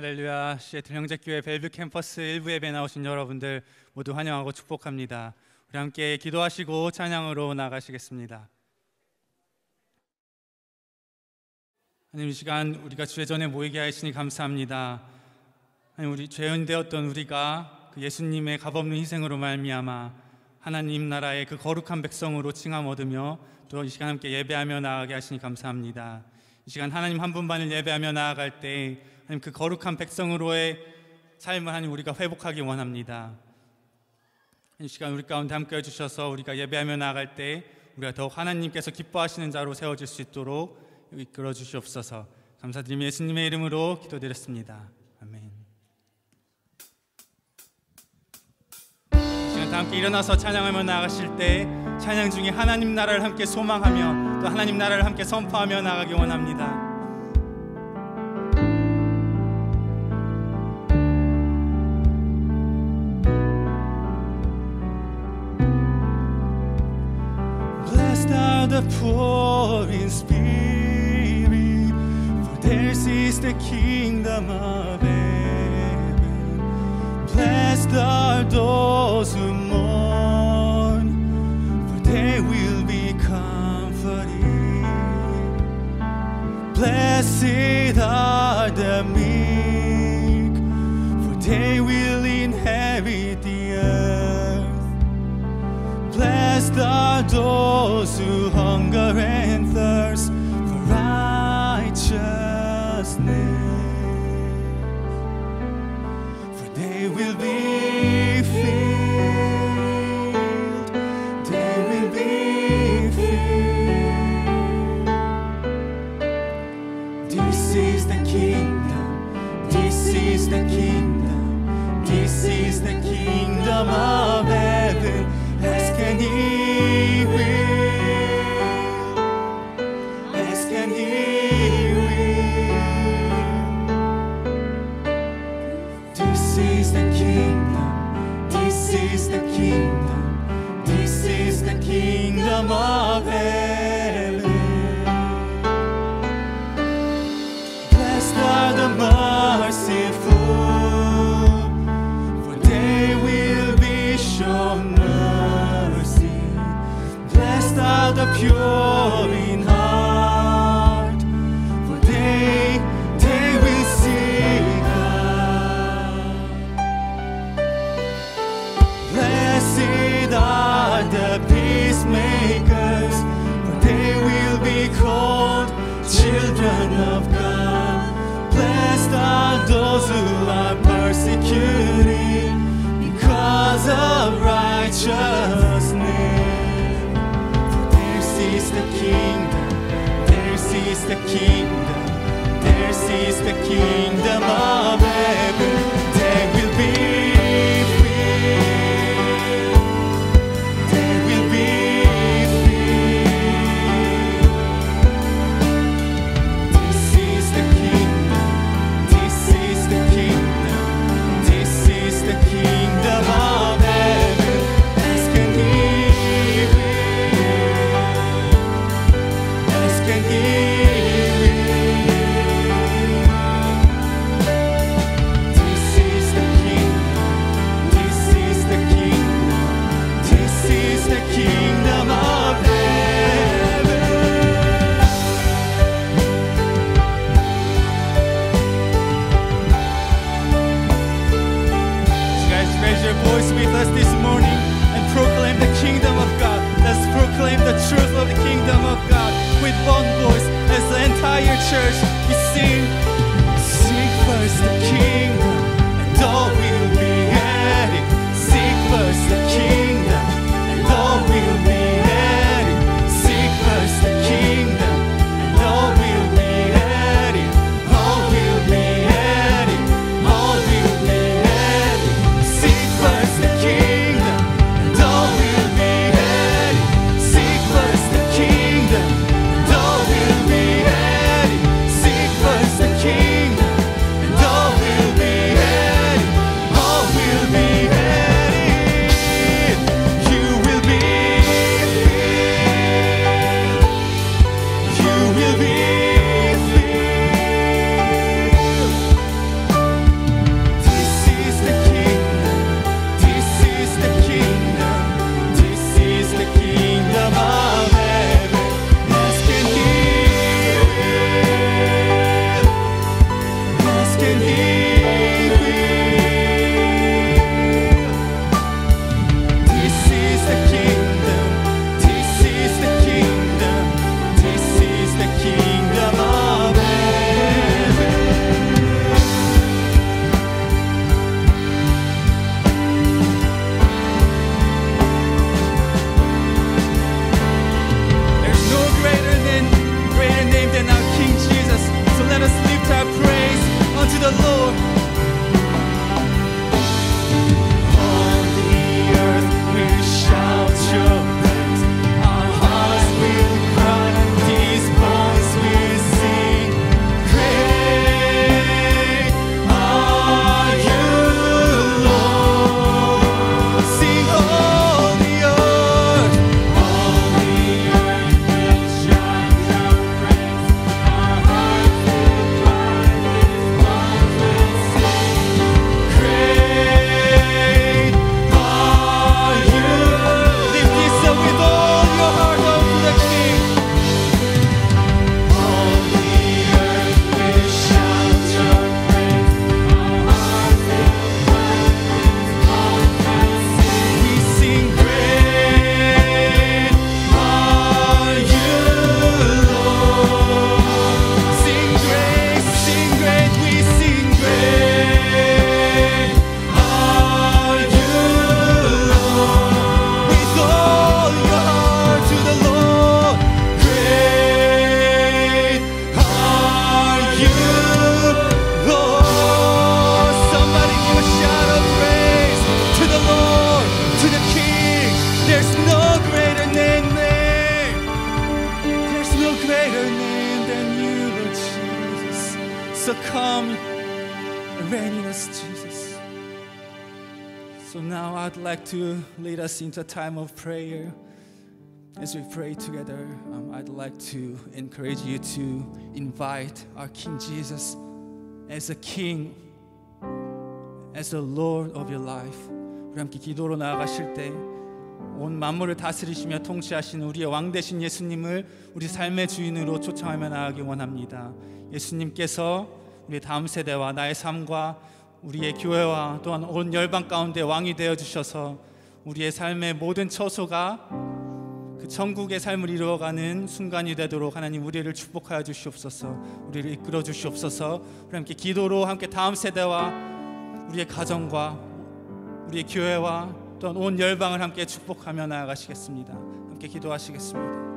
할렐루야. 시애틀 형제교회 벨뷰 캠퍼스 1부 예배 나오신 여러분들 모두 환영하고 축복합니다. 우리 함께 기도하시고 찬양으로 나가시겠습니다. 하나님, 이 시간 우리가 주의 전에 모이게 하시니 감사합니다. 하나님, 우리 죄인 되었던 우리가 그 예수님의 값없는 희생으로 말미암아 하나님 나라의 그 거룩한 백성으로 칭함 얻으며 또 이 시간 함께 예배하며 나아가게 하시니 감사합니다. 이 시간 하나님 한 분만을 예배하며 나아갈 때 하나님 그 거룩한 백성으로의 삶을 하나님 우리가 회복하기 원합니다. 이 시간 우리 가운데 함께 해주셔서 우리가 예배하며 나아갈 때 우리가 더욱 하나님께서 기뻐하시는 자로 세워질 수 있도록 이끌어 주시옵소서. 감사드리며 예수님의 이름으로 기도드렸습니다. 아멘. 이 시간 다 함께 일어나서 찬양하며 나아가실 때 찬양 중에 하나님 나라를 함께 소망하며 또 하나님 나라를 함께 선포하며 나아가기 원합니다. The poor in spirit, for theirs is the kingdom of heaven. Blessed are those who mourn, for they will be comforted. Blessed are the meek, for they will inherit the earth. Blessed are those who hunger and thirst for righteousness, for they will be filled. They will be filled. This is the kingdom. This is the kingdom. This is the kingdom of heaven. Ask and He will. Ask and He will. This is the kingdom. This is the kingdom. This is the kingdom of heaven. Blessed are the merciful, for they will be shown mercy. Blessed are the pure in heart, for they will see God. Blessed are the peacemakers, for they will be called children of God. Blessed are those who are persecuted because of righteousness. Is the kingdom, theirs is the kingdom, theirs is the kingdom of heaven. They will be filled. They will be filled. This is the kingdom. This is the kingdom. This is the kingdom of heaven. Ask and He can He will. This is the kingdom. This is the kingdom. This is the kingdom of heaven. So guys, raise your voice with us this morning and proclaim the kingdom of God. Let's proclaim the truth of the kingdom of God with one voice as the entire church. We sing, seek first the kingdom and all will be added. Seek first the kingdom and all will be added. Seek first the kingdom and all will be added. All will be added. All will be added. Seek first the kingdom and all will be added. Seek first the kingdom and all will be added. Seek first the kingdom and all will be added. So come and reign in us, Jesus. So now I'd like to lead us into a time of prayer. As we pray together, I'd like to encourage you to invite our King Jesus as a King, as the Lord of your life. 우리 함께 기도로 나아가실 때 온 만물을 다스리시며 통치하시는 우리의 왕 되신 예수님을 우리 삶의 주인으로 초청하며 나아가기 원합니다. 예수님께서 우리의 다음 세대와 나의 삶과 우리의 교회와 또한 온 열방 가운데 왕이 되어주셔서 우리의 삶의 모든 처소가 그 천국의 삶을 이루어가는 순간이 되도록 하나님 우리를 축복하여 주시옵소서. 우리를 이끌어 주시옵소서. 우리 함께 기도로 함께 다음 세대와 우리의 가정과 우리의 교회와 또한 온 열방을 함께 축복하며 나아가시겠습니다. 함께 기도하시겠습니다.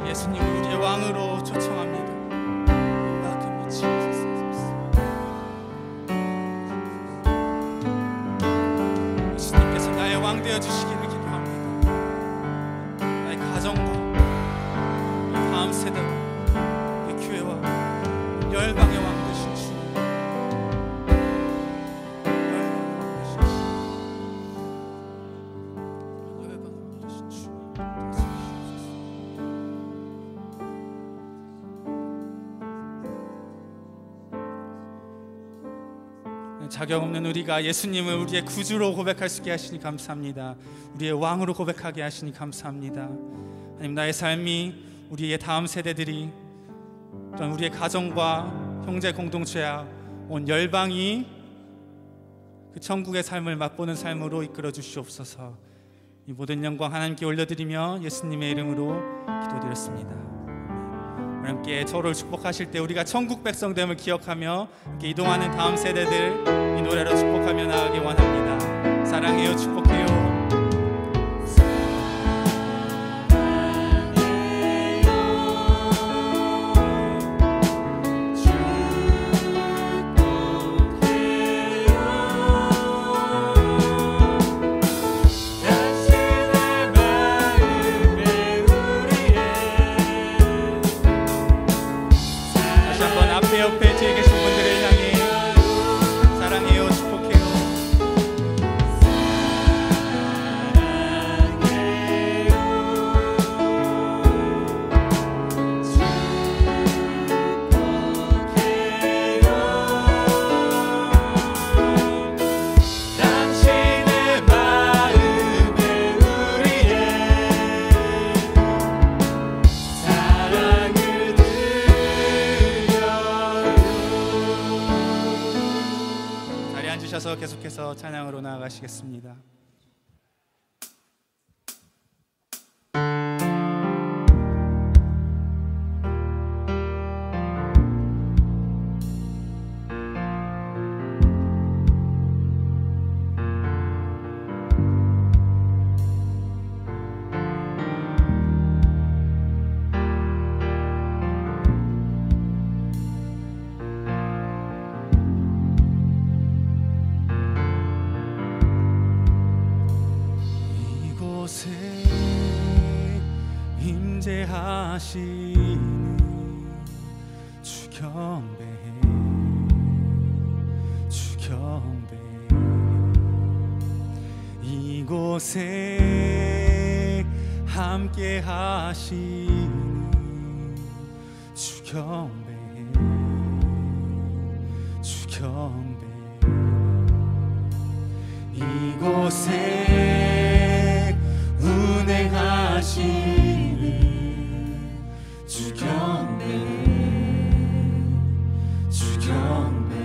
예수님을 우리의 왕으로 초청합니다. 예수님께서 나의 왕 되어 주시기를 기도합니다. 나의 가정과 다음 세대와 내 교회와 열방의 왕 되신 주, 자격 없는 우리가 예수님을 우리의 구주로 고백할 수 있게 하시니 감사합니다. 우리의 왕으로 고백하게 하시니 감사합니다. 하나님, 나의 삶이 우리의 다음 세대들이 또한 우리의 가정과 형제 공동체와 온 열방이 그 천국의 삶을 맛보는 삶으로 이끌어 주시옵소서. 이 모든 영광 하나님께 올려드리며 예수님의 이름으로 기도드렸습니다. 함께 서로를 축복하실 때 우리가 천국 백성됨을 기억하며 함께 이동하는 다음 세대들 이 노래로 축복하며 나아가기 원합니다. 사랑해요, 축복해요. 옆에 뒤에 계신 분들을 향해 사랑해요, 축복해요. 당신의 마음에 우리의 사랑을 자리에 앉으셔서 계속해서 찬양으로 나아가시겠습니다. 임재하시는 주 경배해, 주 경배해. 이곳에 함께 하시는 주 경배해, 주 경배해. 이곳에 운행하시는 주 경배해, 주 경배해.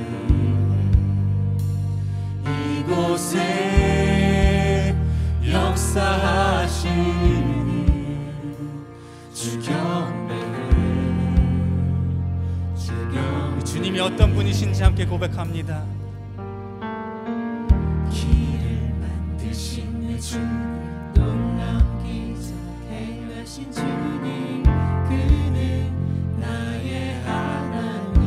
이곳에 역사하시는 주 경배해, 주 경배해. 주님이 어떤 분이신지 함께 고백합니다. 길을 만드신 내 주, 놀라운 기적 행하신 주님, 그는 나의 하나님.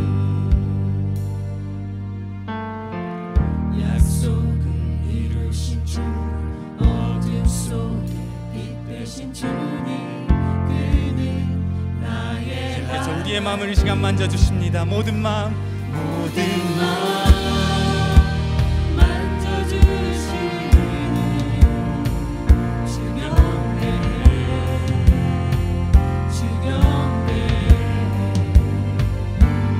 약속을 이루신 주, 어둠 속에 빛 되신 주님, 그는 나의 하나님. 우리의 마음을 이 시간 만져주십니다. 모든 마음 만져주시니 주 경배해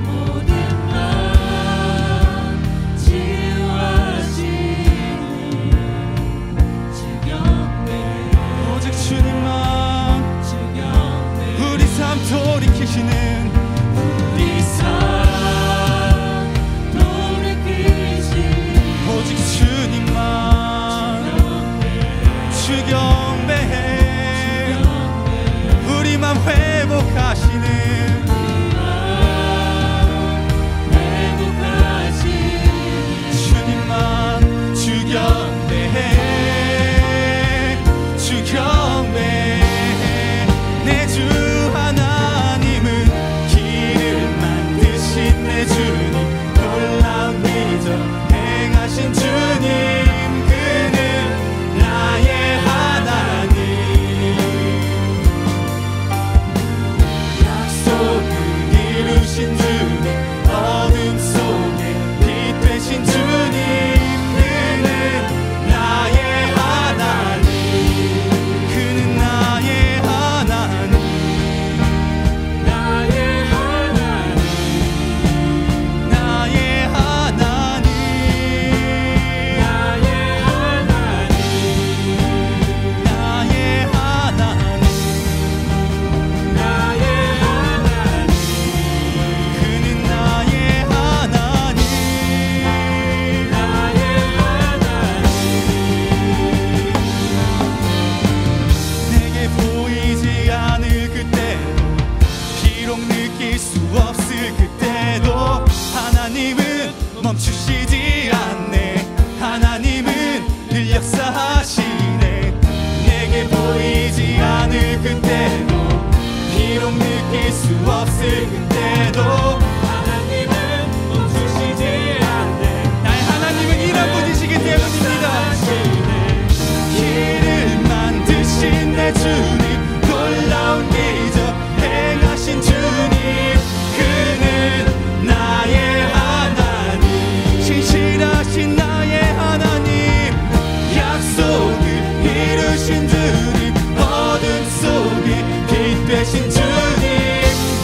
모든 마음 치유하시니 주 경배해 오직 주님만 주 경배해 우리 삶 돌이키시는 우리 삶 돌이키시니 오직 주님만 주 경배해 우리 맘 회복하시는 주님만 주 경배해 주 경배해 내 주 하나님은 길을 만드신 내 주님 놀라운 기적 행하신 주님 그는 나의 하나님 약속을 이루신 주님 어둠 속에 빛 되신 주님 그는 나의 하나님 그는 나의 하나님 나의 하나님 나의 하나님 나의 하나님 나의 하나님 나의 하나님 그는 나의 하나님 나의 하나님 내게 보이지 않을 그때도 비록 느낄 수 없을 그때도 하나님은 멈추시지 않네 하나님은 늘 역사하시네 내게 보이지 않을 그때도 비록 느낄 수 없을 그때도 하나님은 멈추시지 않네 나의 하나님은 이런 분이시기 때문입니다 길을 만드신 내 주님 놀라운 기적 행하신 주님 그는 나의 하나님 신실하신 나의 하나님 약속을 이루신 주님 어둠 속에 빛 되신 주님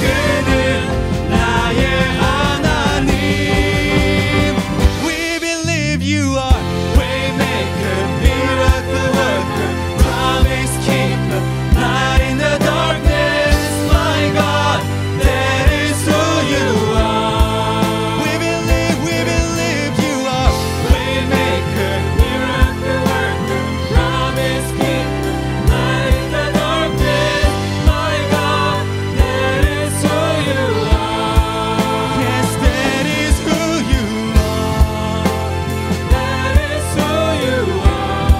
그는 나의 하나님 We believe you are waymaker miracle worker promise keeper light in the darkness my God that is who you are We believe you are waymaker miracle worker promise keeper light in the darkness my God that is who you are yes that is who you are that is who you are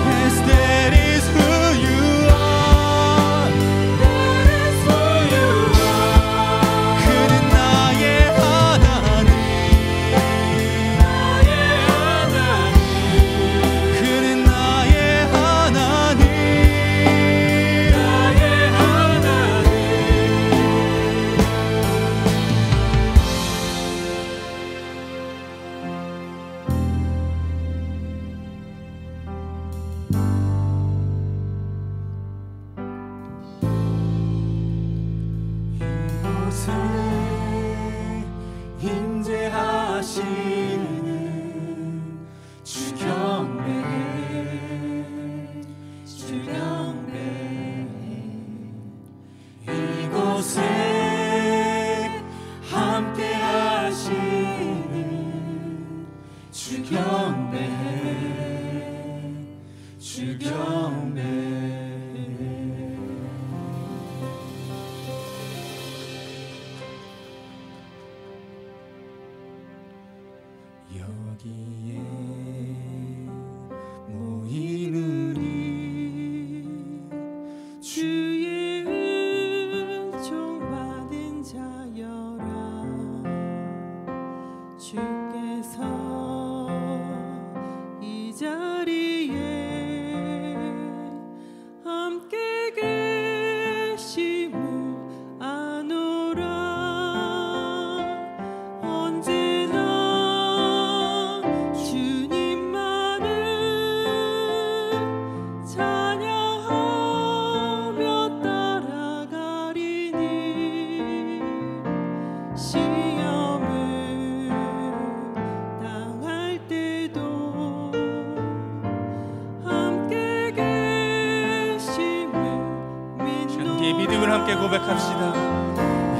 yes that is who you are that is who you are 그는 나의 하나님 나의 하나님 그는 나의 하나님 나의 이곳에 임재하시는 주 경배해 주 경배해 이곳에 함께 하시는 주 경배해 주 경배해 여기에 모이는 이 주의 은총 받은 자여라 주께서 이 자리에 함께 계심을 아노라 시험을 당할 때도 함께 계심을 믿노라. 우리의 믿음을 함께 고백합시다.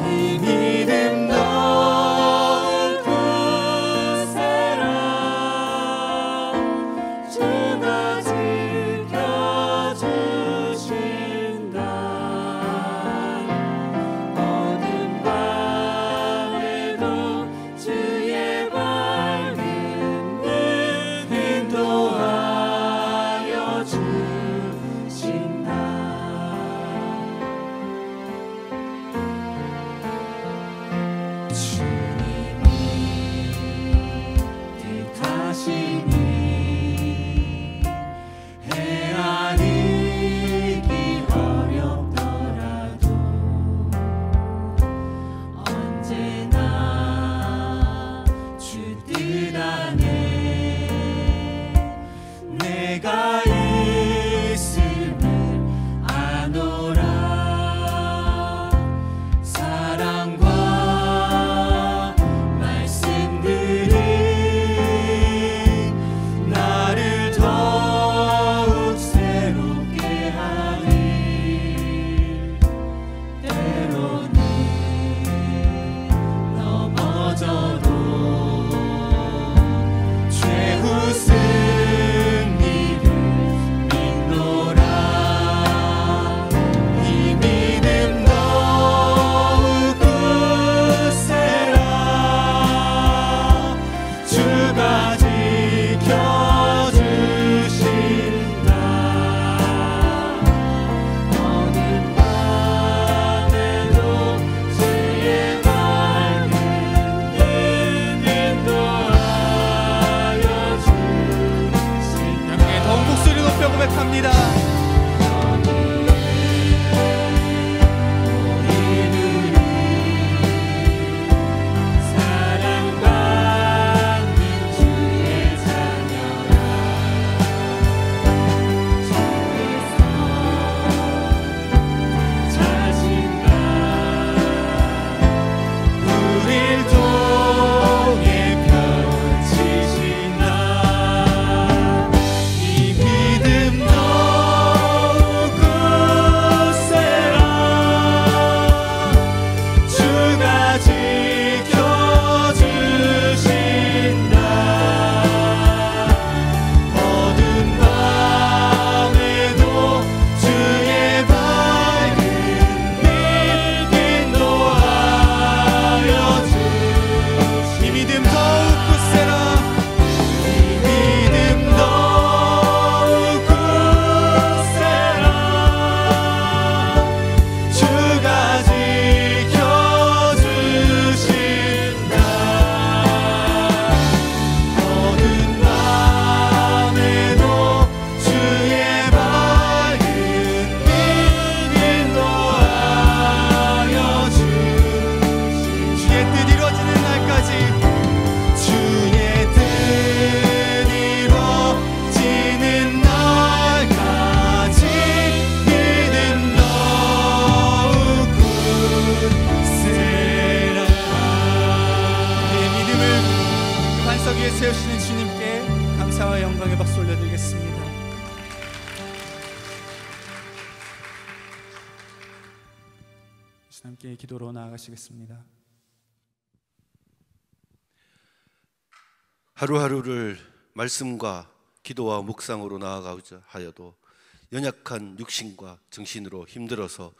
이 믿음 너울 굳세라. 주가 지켜주신다. 어둠 밤에도 주의 밝은 눈 인도하여 주신다. 뜻하시니 헤아리기 어렵더라도 언제나 주 뜻 안에 내가 있음을 아노라. 사랑과 말씀들이 나를 더욱 새롭게 하니 때로는 넘어져도 최후 승리를 믿노라. 이 믿음 너울 굳세라. 주가 지켜주신다. 어느 밤에도 주의 밝은 눈 인도하여 주신다. 함께 더욱 목소리 높여 고백합니다. 사랑받는 주의 자녀라. 주께서 자신과 우릴 통해 펼치신다. 이 믿음 너울 굳세라. 주가 지켜주신다. 어두운 밤에도 주의 밝은 빛 인도하여 주시니 이 믿음 더욱 굳세라. 이 믿음 더욱 굳세라. 주가 지켜주신다. 어두운 밤에도 주의 밝은 빛 인도하여 주시니 주의 뜻 이루어지는 날까지 주의 뜻 이루어지는 날까지 믿음 너울 굳세라. 우리의 믿음을 그 반석 위에 세우시는 주님께 감사와 영광의 박수 올려드리겠습니다. 함께 기도로 나아가시겠습니다. 하루하루를 말씀과 기도와 묵상으로 나아가고자 하여도 연약한 육신과 정신으로 힘들어서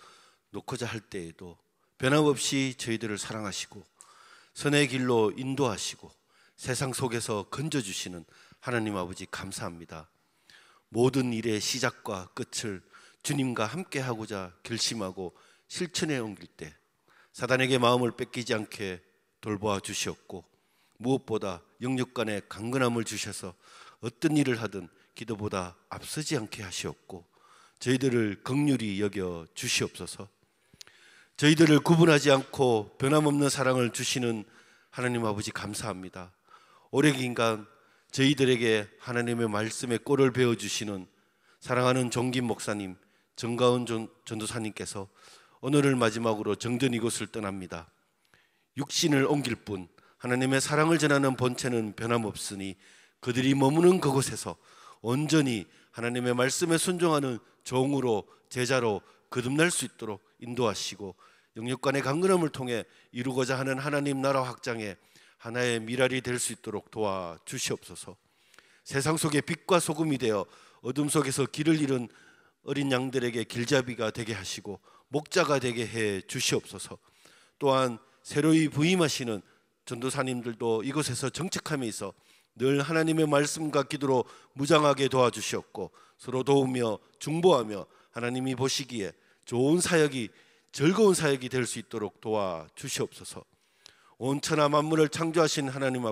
놓고자 할 때에도 변함없이 저희들을 사랑하시고 선의 길로 인도하시고 세상 속에서 건져주시는 하나님 아버지 감사합니다. 모든 일의 시작과 끝을 주님과 함께 하고자 결심하고 실천해 옮길 때 사단에게 마음을 뺏기지 않게 돌보아 주시었고, 무엇보다 영육 간의 강건함을 주셔서 어떤 일을 하든 기도보다 앞서지 않게 하시었고, 저희들을 긍휼히 여겨 주시옵소서. 저희들을 구분하지 않고 변함없는 사랑을 주시는 하나님 아버지 감사합니다. 오래긴간 저희들에게 하나님의 말씀의 꼴을 배워주시는 사랑하는 정김 목사님, 정가은 전도사님께서 오늘을 마지막으로 정전 이곳을 떠납니다. 육신을 옮길 뿐 하나님의 사랑을 전하는 본체는 변함없으니 그들이 머무는 그곳에서 온전히 하나님의 말씀에 순종하는 종으로 제자로 거듭날 수 있도록 인도하시고 영역 간의 강건함을 통해 이루고자 하는 하나님 나라 확장에 하나의 미랄이 될 수 있도록 도와주시옵소서. 세상 속에 빛과 소금이 되어 어둠 속에서 길을 잃은 어린 양들에게 길잡이가 되게 하시고 목자가 되게 해 주시옵소서. 또한 새로이 부임하시는 전도사님들도 이곳에서 정착함에 있어 늘 하나님의 말씀과 기도로 무장하게 도와주시옵고 서로 도우며 중보하며 하나님이 보시기에 좋은 사역이 즐거운 사역이 될 수 있도록 도와주시옵소서. 온 천하 만물을 창조하신 하나님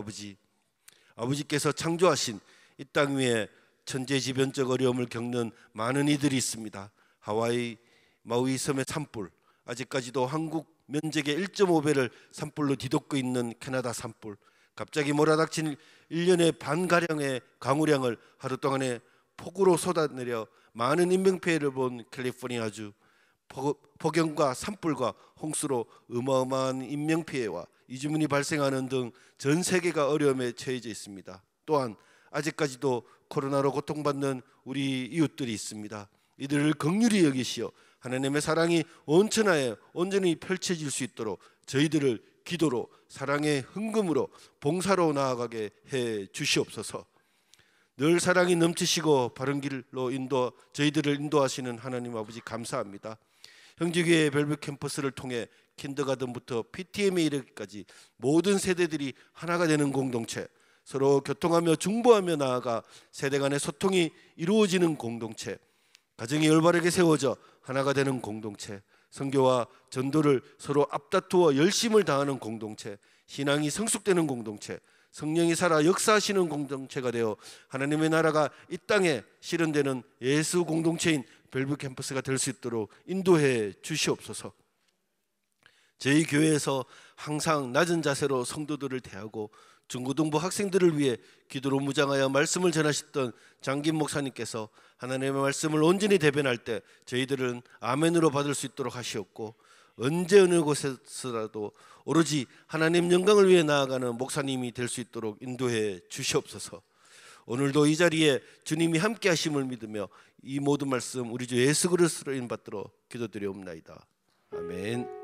아버지께서 창조하신 이 땅 위에 천재지변적 어려움을 겪는 많은 이들이 있습니다. 하와이 마우이 섬의 산불, 아직까지도 한국 면적의 1.5배를 산불로 뒤덮고 있는 캐나다 산불, 갑자기 몰아닥친 1년의 반가량의 강우량을 하루 동안에 폭우로 쏟아내려 많은 인명피해를 본 캘리포니아주, 폭염과 산불과 홍수로 어마어마한 인명피해와 이주민이 발생하는 등 전 세계가 어려움에 처해져 있습니다. 또한 아직까지도 코로나로 고통받는 우리 이웃들이 있습니다. 이들을 긍휼히 여기시어 하나님의 사랑이 온 천하에 온전히 펼쳐질 수 있도록 저희들을 기도로 사랑의 흥금으로 봉사로 나아가게 해 주시옵소서. 늘 사랑이 넘치시고 바른 길로 저희들을 인도하시는 하나님 아버지 감사합니다. 형제교회 벨벳 캠퍼스를 통해 킨더가든부터 PTM에 이르기까지 모든 세대들이 하나가 되는 공동체, 서로 교통하며 중보하며 나아가 세대 간의 소통이 이루어지는 공동체, 가정이 올바르게 세워져 하나가 되는 공동체, 선교와 전도를 서로 앞다투어 열심을 다하는 공동체, 신앙이 성숙되는 공동체, 성령이 살아 역사하시는 공동체가 되어 하나님의 나라가 이 땅에 실현되는 예수 공동체인 벨벳 캠퍼스가 될 수 있도록 인도해 주시옵소서. 저희 교회에서 항상 낮은 자세로 성도들을 대하고 중고등부 학생들을 위해 기도로 무장하여 말씀을 전하셨던 장김 목사님께서 하나님의 말씀을 온전히 대변할 때 저희들은 아멘으로 받을 수 있도록 하시옵고, 언제 어느 곳에서라도 오로지 하나님 영광을 위해 나아가는 목사님이 될 수 있도록 인도해 주시옵소서. 오늘도 이 자리에 주님이 함께 하심을 믿으며 이 모든 말씀 우리 주 예수 그리스도로 인받들어 기도드리옵나이다. 아멘.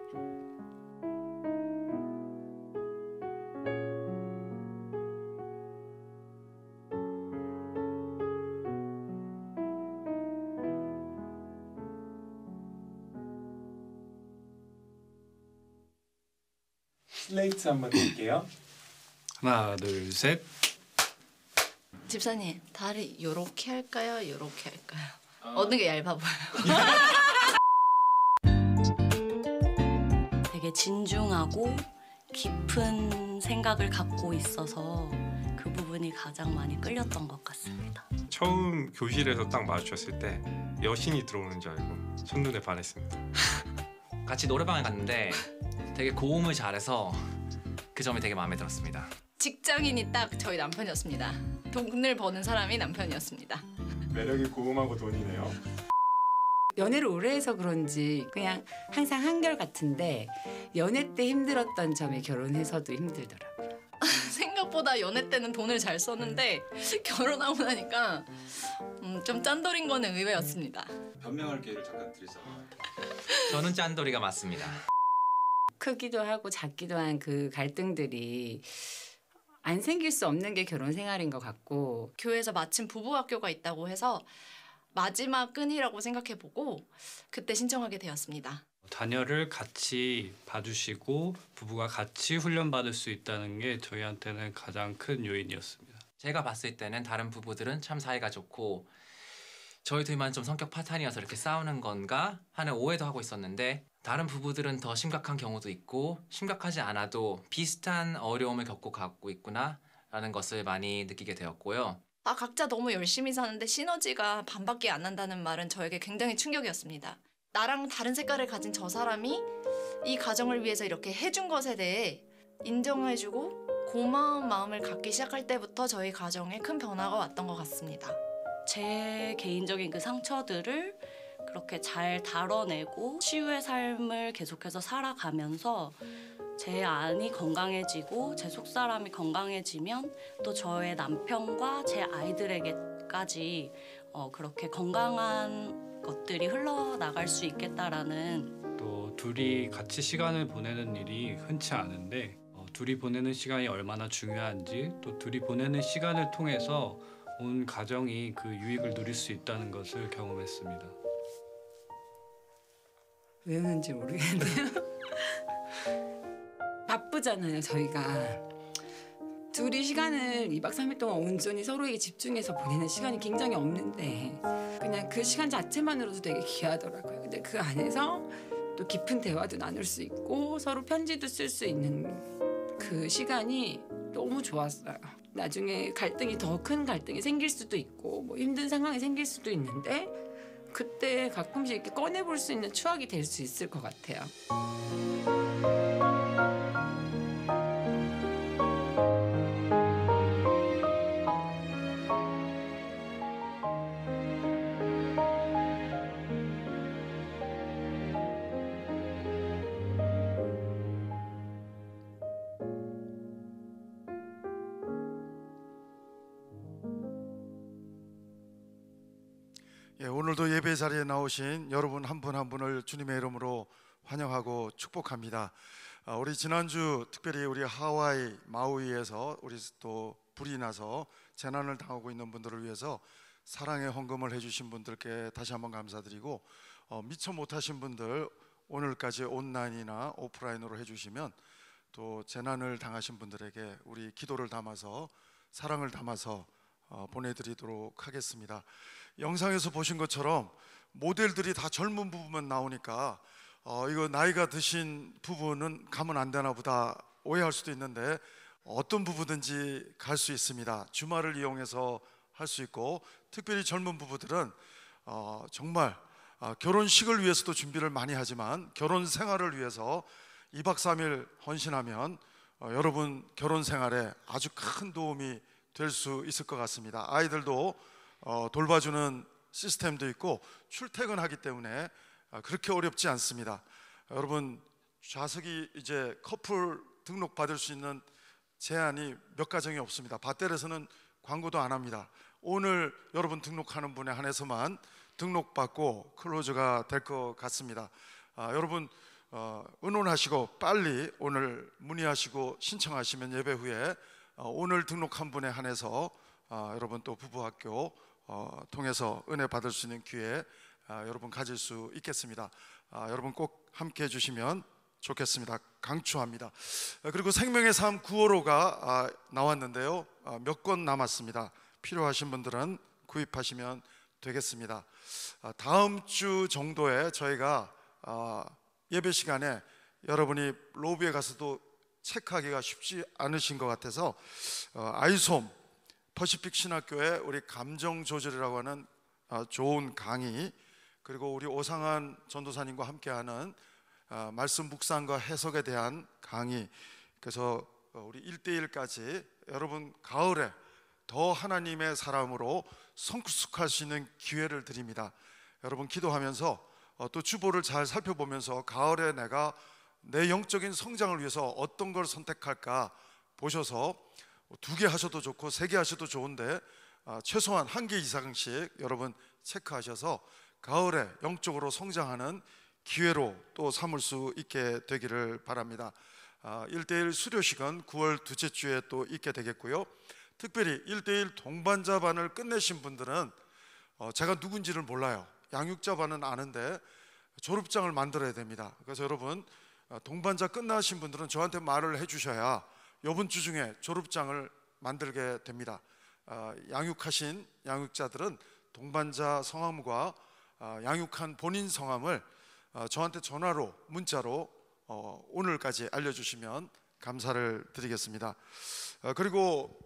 슬레이트 한번 드릴게요. 하나, 둘, 셋. 집사님, 다리 요렇게 할까요? 요렇게 할까요? 어느 게 얇아 보여요? 되게 진중하고 깊은 생각을 갖고 있어서 그 부분이 가장 많이 끌렸던 것 같습니다. 처음 교실에서 딱 마주쳤을 때 여신이 들어오는 줄 알고 첫눈에 반했습니다. 같이 노래방에 갔는데 되게 고음을 잘해서 그 점이 되게 마음에 들었습니다. 직장인이 딱 저희 남편이었습니다. 돈을 버는 사람이 남편이었습니다. 매력이 고음하고 돈이네요. 연애를 오래 해서 그런지 그냥 항상 한결같은데 연애 때 힘들었던 점이 결혼해서도 힘들더라고요. 생각보다 연애 때는 돈을 잘 썼는데 결혼하고 나니까 좀 짠돌인 거는 의외였습니다. 변명할 기회를 잠깐 드리자고요. 저는 짠돌이가 맞습니다. 크기도 하고 작기도 한 그 갈등들이 안 생길 수 없는 게 결혼 생활인 것 같고, 교회에서 마침 부부학교가 있다고 해서 마지막 끈이라고 생각해보고 그때 신청하게 되었습니다. 자녀를 같이 봐주시고 부부가 같이 훈련받을 수 있다는 게 저희한테는 가장 큰 요인이었습니다. 제가 봤을 때는 다른 부부들은 참 사이가 좋고 저희 둘만 좀 성격 파탄이어서 이렇게 싸우는 건가 하는 오해도 하고 있었는데, 다른 부부들은 더 심각한 경우도 있고 심각하지 않아도 비슷한 어려움을 겪고 가고 있구나 라는 것을 많이 느끼게 되었고요. 각자 너무 열심히 사는데 시너지가 반밖에 안 난다는 말은 저에게 굉장히 충격이었습니다. 나랑 다른 색깔을 가진 저 사람이 이 가정을 위해서 이렇게 해준 것에 대해 인정해주고 고마운 마음을 갖기 시작할 때부터 저희 가정에 큰 변화가 왔던 것 같습니다. 제 개인적인 그 상처들을 그렇게 잘 다뤄내고 치유의 삶을 계속해서 살아가면서 제 안이 건강해지고 제 속사람이 건강해지면 또 저의 남편과 제 아이들에게까지 그렇게 건강한 것들이 흘러나갈 수 있겠다라는 또 둘이 같이 시간을 보내는 일이 흔치 않은데 둘이 보내는 시간이 얼마나 중요한지 또 둘이 보내는 시간을 통해서 온 가정이 그 유익을 누릴 수 있다는 것을 경험했습니다. 왜 우는지 모르겠네요. 바쁘잖아요, 저희가. 둘이 시간을 2박 3일 동안 온전히 서로에게 집중해서 보내는 시간이 굉장히 없는데 그냥 그 시간 자체만으로도 되게 귀하더라고요. 근데 그 안에서 또 깊은 대화도 나눌 수 있고 서로 편지도 쓸 수 있는 그 시간이 너무 좋았어요. 나중에 갈등이 더 큰 갈등이 생길 수도 있고 뭐 힘든 상황이 생길 수도 있는데 그때 가끔씩 이렇게 꺼내볼 수 있는 추억이 될 수 있을 것 같아요. 예, 오늘도 예배 자리에 나오신 여러분 한 분 한 분을 주님의 이름으로 환영하고 축복합니다. 우리 지난주 특별히 우리 하와이 마우이에서 우리 또 불이 나서 재난을 당하고 있는 분들을 위해서 사랑의 헌금을 해주신 분들께 다시 한번 감사드리고 미처 못하신 분들 오늘까지 온라인이나 오프라인으로 해주시면 또 재난을 당하신 분들에게 우리 기도를 담아서 사랑을 담아서 보내드리도록 하겠습니다. 영상에서 보신 것처럼 모델들이 다 젊은 부부만 나오니까 이거 나이가 드신 부부는 가면 안 되나 보다 오해할 수도 있는데 어떤 부부든지 갈 수 있습니다. 주말을 이용해서 할 수 있고 특별히 젊은 부부들은 정말 결혼식을 위해서도 준비를 많이 하지만 결혼 생활을 위해서 2박 3일 헌신하면 여러분 결혼 생활에 아주 큰 도움이 될 수 있을 것 같습니다. 아이들도 돌봐주는 시스템도 있고 출퇴근하기 때문에 그렇게 어렵지 않습니다. 여러분 좌석이 이제 커플 등록 받을 수 있는 제한이 몇 가정이 없습니다. 밭델에서는 광고도 안 합니다. 오늘 여러분 등록하는 분에 한해서만 등록받고 클로즈가 될 것 같습니다. 여러분 의논하시고 빨리 오늘 문의하시고 신청하시면 예배 후에 오늘 등록한 분에 한해서 여러분 또 부부학교 통해서 은혜 받을 수 있는 기회 여러분 가질 수 있겠습니다. 여러분 꼭 함께 해주시면 좋겠습니다. 강추합니다. 그리고 생명의 삶 9월호가 나왔는데요. 몇 권 남았습니다. 필요하신 분들은 구입하시면 되겠습니다. 다음 주 정도에 저희가 예배 시간에 여러분이 로비에 가서도 체크하기가 쉽지 않으신 것 같아서 아이솜 퍼시픽 신학교의 우리 감정 조절이라고 하는 좋은 강의 그리고 우리 오상환 전도사님과 함께하는 말씀 묵상과 해석에 대한 강의 그래서 우리 1대1까지 여러분 가을에 더 하나님의 사람으로 성숙할 수 있는 기회를 드립니다. 여러분 기도하면서 또 주보를 잘 살펴보면서 가을에 내가 내 영적인 성장을 위해서 어떤 걸 선택할까 보셔서 2개 하셔도 좋고 3개 하셔도 좋은데 최소한 1개 이상씩 여러분 체크하셔서 가을에 영적으로 성장하는 기회로 또 삼을 수 있게 되기를 바랍니다. 1대1 수료식은 9월 둘째 주에 또 있게 되겠고요. 특별히 1대1 동반자반을 끝내신 분들은 제가 누군지를 몰라요. 양육자반은 아는데 졸업장을 만들어야 됩니다. 그래서 여러분 동반자 끝나신 분들은 저한테 말을 해주셔야 이번 주 중에 졸업장을 만들게 됩니다. 양육하신 양육자들은 동반자 성함과 양육한 본인 성함을 저한테 전화로 문자로 오늘까지 알려주시면 감사를 드리겠습니다. 그리고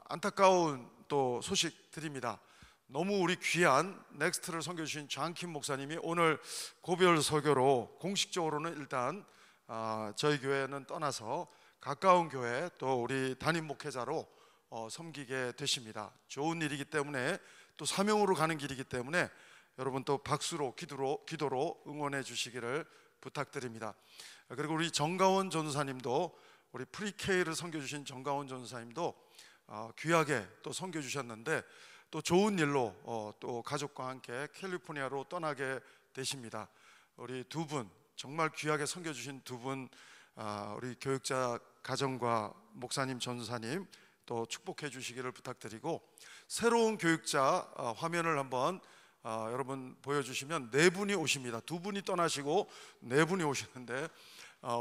안타까운 또 소식 드립니다. 너무 우리 귀한 넥스트를 섬겨주신 장킴 목사님이 오늘 고별 설교로 공식적으로는 일단 저희 교회는 떠나서 가까운 교회 또 우리 담임 목회자로 섬기게 되십니다. 좋은 일이기 때문에 또 사명으로 가는 길이기 때문에 여러분 또 박수로 기도로 응원해 주시기를 부탁드립니다. 그리고 우리 정가원 전사님도, 우리 프리케이를 섬겨주신 정가원 전사님도 귀하게 또 섬겨주셨는데 또 좋은 일로 또 가족과 함께 캘리포니아로 떠나게 되십니다. 우리 두 분 정말 귀하게 섬겨주신 두 분, 우리 교육자 가정과 목사님 전사님 또 축복해 주시기를 부탁드리고, 새로운 교육자 화면을 한번 여러분 보여주시면 네 분이 오십니다. 두 분이 떠나시고 네 분이 오시는데,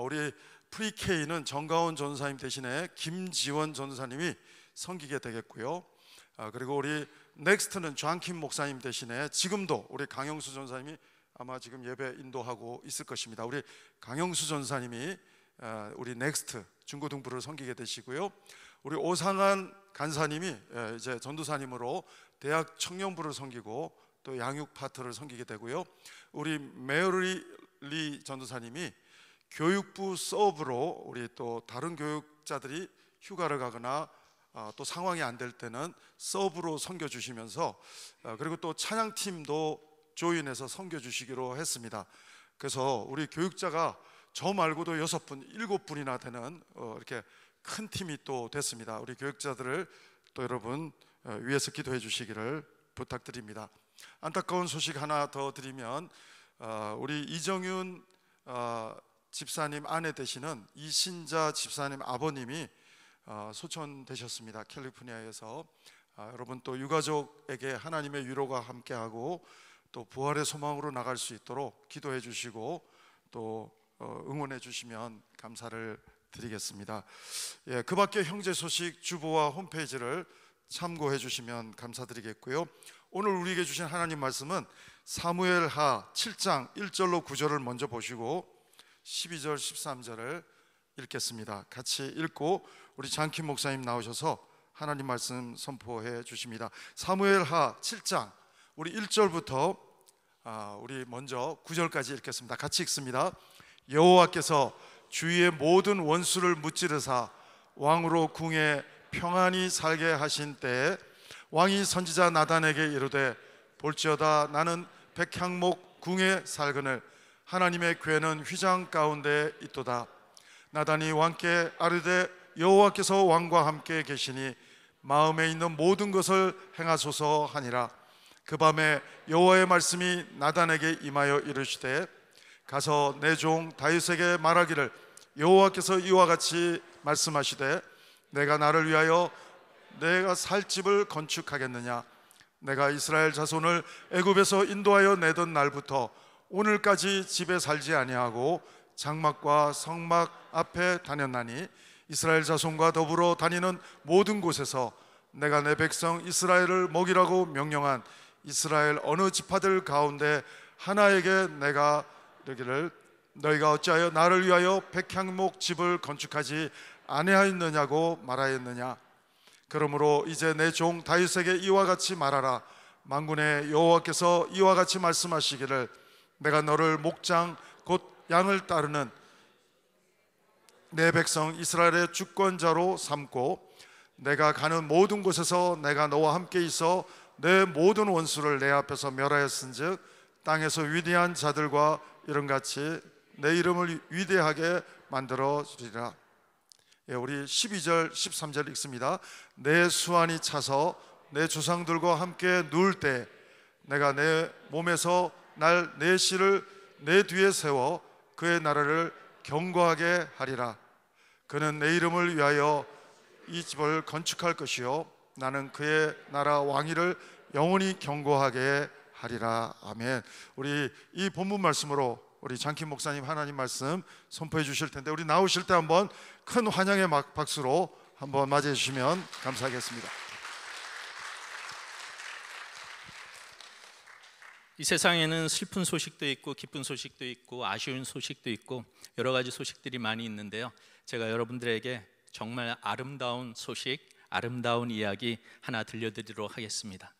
우리 프리케이는 정가원 전사님 대신에 김지원 전사님이 섬기게 되겠고요. 그리고 우리 넥스트는 존킴 목사님 대신에 지금도 우리 강영수 전사님이 아마 지금 예배 인도하고 있을 것입니다. 우리 강영수 전사님이 우리 넥스트 중고등부를 섬기게 되시고요. 우리 오상한 간사님이 이제 전도사님으로 대학 청년부를 섬기고 또 양육 파트를 섬기게 되고요. 우리 메어리 리 전도사님이 교육부 서브로 우리 또 다른 교육자들이 휴가를 가거나 또 상황이 안 될 때는 서브로 섬겨 주시면서, 그리고 또 찬양팀도 조인해서 섬겨 주시기로 했습니다. 그래서 우리 교육자가 저 말고도 6분, 7분이나 되는 이렇게 큰 팀이 또 됐습니다. 우리 교육자들을 또 여러분 위해서 기도해 주시기를 부탁드립니다. 안타까운 소식 하나 더 드리면, 우리 이정윤 집사님 아내 되시는 이신자 집사님 아버님이 소천되셨습니다. 캘리포니아에서. 여러분 또 유가족에게 하나님의 위로가 함께하고 또 부활의 소망으로 나갈 수 있도록 기도해 주시고 또 응원해 주시면 감사를 드리겠습니다. 예, 그 밖에 형제 소식 주보와 홈페이지를 참고해 주시면 감사드리겠고요. 오늘 우리에게 주신 하나님 말씀은 사무엘하 7장 1절로 9절을 먼저 보시고 12절 13절을 읽겠습니다. 같이 읽고 우리 장킴 목사님 나오셔서 하나님 말씀 선포해 주십니다. 사무엘하 7장 우리 1절부터 우리 먼저 9절까지 읽겠습니다. 같이 읽습니다. 여호와께서 주위의 모든 원수를 무찌르사 왕으로 궁에 평안히 살게 하신 때에 왕이 선지자 나단에게 이르되 볼지어다 나는 백향목 궁에 살거늘 하나님의 궤는 휘장 가운데 있도다. 나단이 왕께 아뢰되 여호와께서 왕과 함께 계시니 마음에 있는 모든 것을 행하소서 하니라. 그 밤에 여호와의 말씀이 나단에게 임하여 이르시되 가서 내 종 다윗에게 말하기를 여호와께서 이와 같이 말씀하시되 내가 나를 위하여 내가 살 집을 건축하겠느냐. 내가 이스라엘 자손을 애굽에서 인도하여 내던 날부터 오늘까지 집에 살지 아니하고 장막과 성막 앞에 다녔나니 이스라엘 자손과 더불어 다니는 모든 곳에서 내가 내 백성 이스라엘을 먹이라고 명령한 이스라엘 어느 지파들 가운데 하나에게 내가 이르기를 너희가 어찌하여 나를 위하여 백향목 집을 건축하지 아니하였느냐고 말하였느냐. 그러므로 이제 내 종 다윗에게 이와 같이 말하라. 만군의 여호와께서 이와 같이 말씀하시기를 내가 너를 목장 곧 양을 따르는 내 백성 이스라엘의 주권자로 삼고 내가 가는 모든 곳에서 내가 너와 함께 있어 내 모든 원수를 내 앞에서 멸하였은즉 땅에서 위대한 자들과 이름같이 내 이름을 위대하게 만들어 주리라. 예, 우리 12절 13절 읽습니다. 내 수완이 차서 내 조상들과 함께 누울 때 내가 내 몸에서 날 내 씨를 내 뒤에 세워 그의 나라를 견고하게 하리라. 그는 내 이름을 위하여 이 집을 건축할 것이요 나는 그의 나라 왕위를 영원히 견고하게 하리라. 아멘. 우리 이 본문 말씀으로 우리 장킴 목사님 하나님 말씀 선포해 주실 텐데 우리 나오실 때 한번 큰 환영의 박수로 한번 맞이해 주시면 감사하겠습니다. 이 세상에는 슬픈 소식도 있고 기쁜 소식도 있고 아쉬운 소식도 있고 여러 가지 소식들이 많이 있는데요. 제가 여러분들에게 정말 아름다운 소식, 아름다운 이야기 하나 들려드리도록 하겠습니다.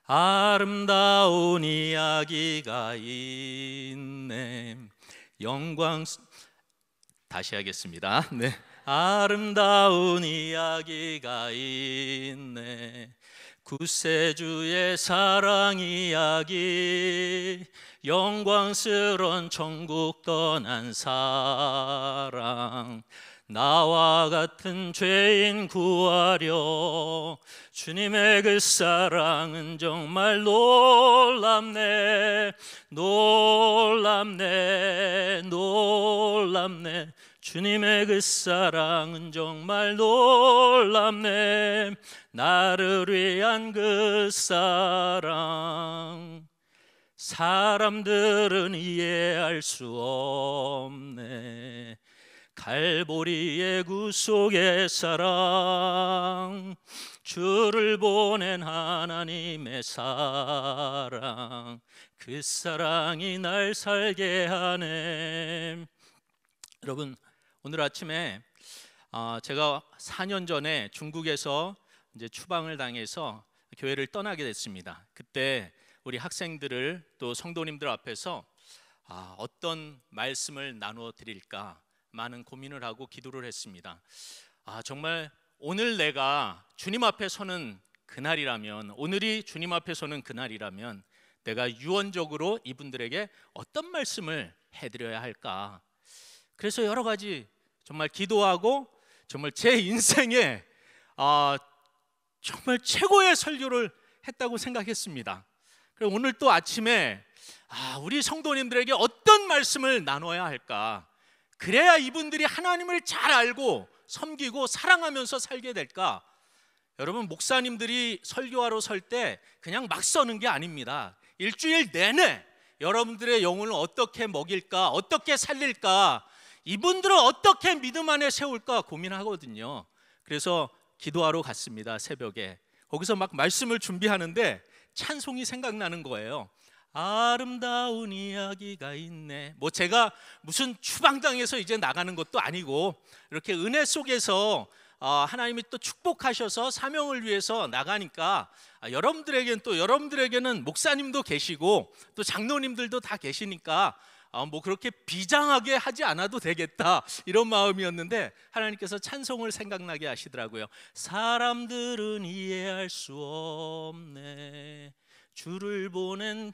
아름다운 이야기가 있네. 다시 하겠습니다. 네. 아름다운 이야기가 있네. 구세주의 사랑 이야기, 영광스런 천국 떠난 사랑, 나와 같은 죄인 구하려 주님의 그 사랑은 정말 놀랍네, 놀랍네, 놀랍네. 주님의 그 사랑은 정말 놀랍네, 나를 위한 그 사랑. 사람들은 이해할 수 없네, 갈보리의 구속의 사랑, 주를 보낸 하나님의 사랑, 그 사랑이 날 살게 하네. 여러분, 오늘 아침에 제가 4년 전에 중국에서 이제 추방을 당해서 교회를 떠나게 됐습니다. 그때 우리 학생들을 또 성도님들 앞에서 어떤 말씀을 나누어 드릴까 많은 고민을 하고 기도를 했습니다. 정말 오늘 내가 주님 앞에 서는 그날이라면, 오늘이 주님 앞에 서는 그날이라면 내가 유언적으로 이분들에게 어떤 말씀을 해드려야 할까. 그래서 여러 가지 정말 기도하고 정말 제 인생에 정말 최고의 설교를 했다고 생각했습니다. 그리고 오늘 또 아침에 우리 성도님들에게 어떤 말씀을 나눠야 할까, 그래야 이분들이 하나님을 잘 알고 섬기고 사랑하면서 살게 될까. 여러분, 목사님들이 설교하러 설 때 그냥 막 서는 게 아닙니다. 일주일 내내 여러분들의 영혼을 어떻게 먹일까, 어떻게 살릴까, 이분들을 어떻게 믿음 안에 세울까 고민하거든요. 그래서 기도하러 갔습니다. 새벽에 거기서 막 말씀을 준비하는데 찬송이 생각나는 거예요. 아름다운 이야기가 있네. 뭐 제가 무슨 추방당해서 이제 나가는 것도 아니고 이렇게 은혜 속에서 하나님이 또 축복하셔서 사명을 위해서 나가니까 여러분들에게는 목사님도 계시고 또 장로님들도 다 계시니까 뭐 그렇게 비장하게 하지 않아도 되겠다, 이런 마음이었는데 하나님께서 찬송을 생각나게 하시더라고요. 사람들은 이해할 수 없네, 주를 보낸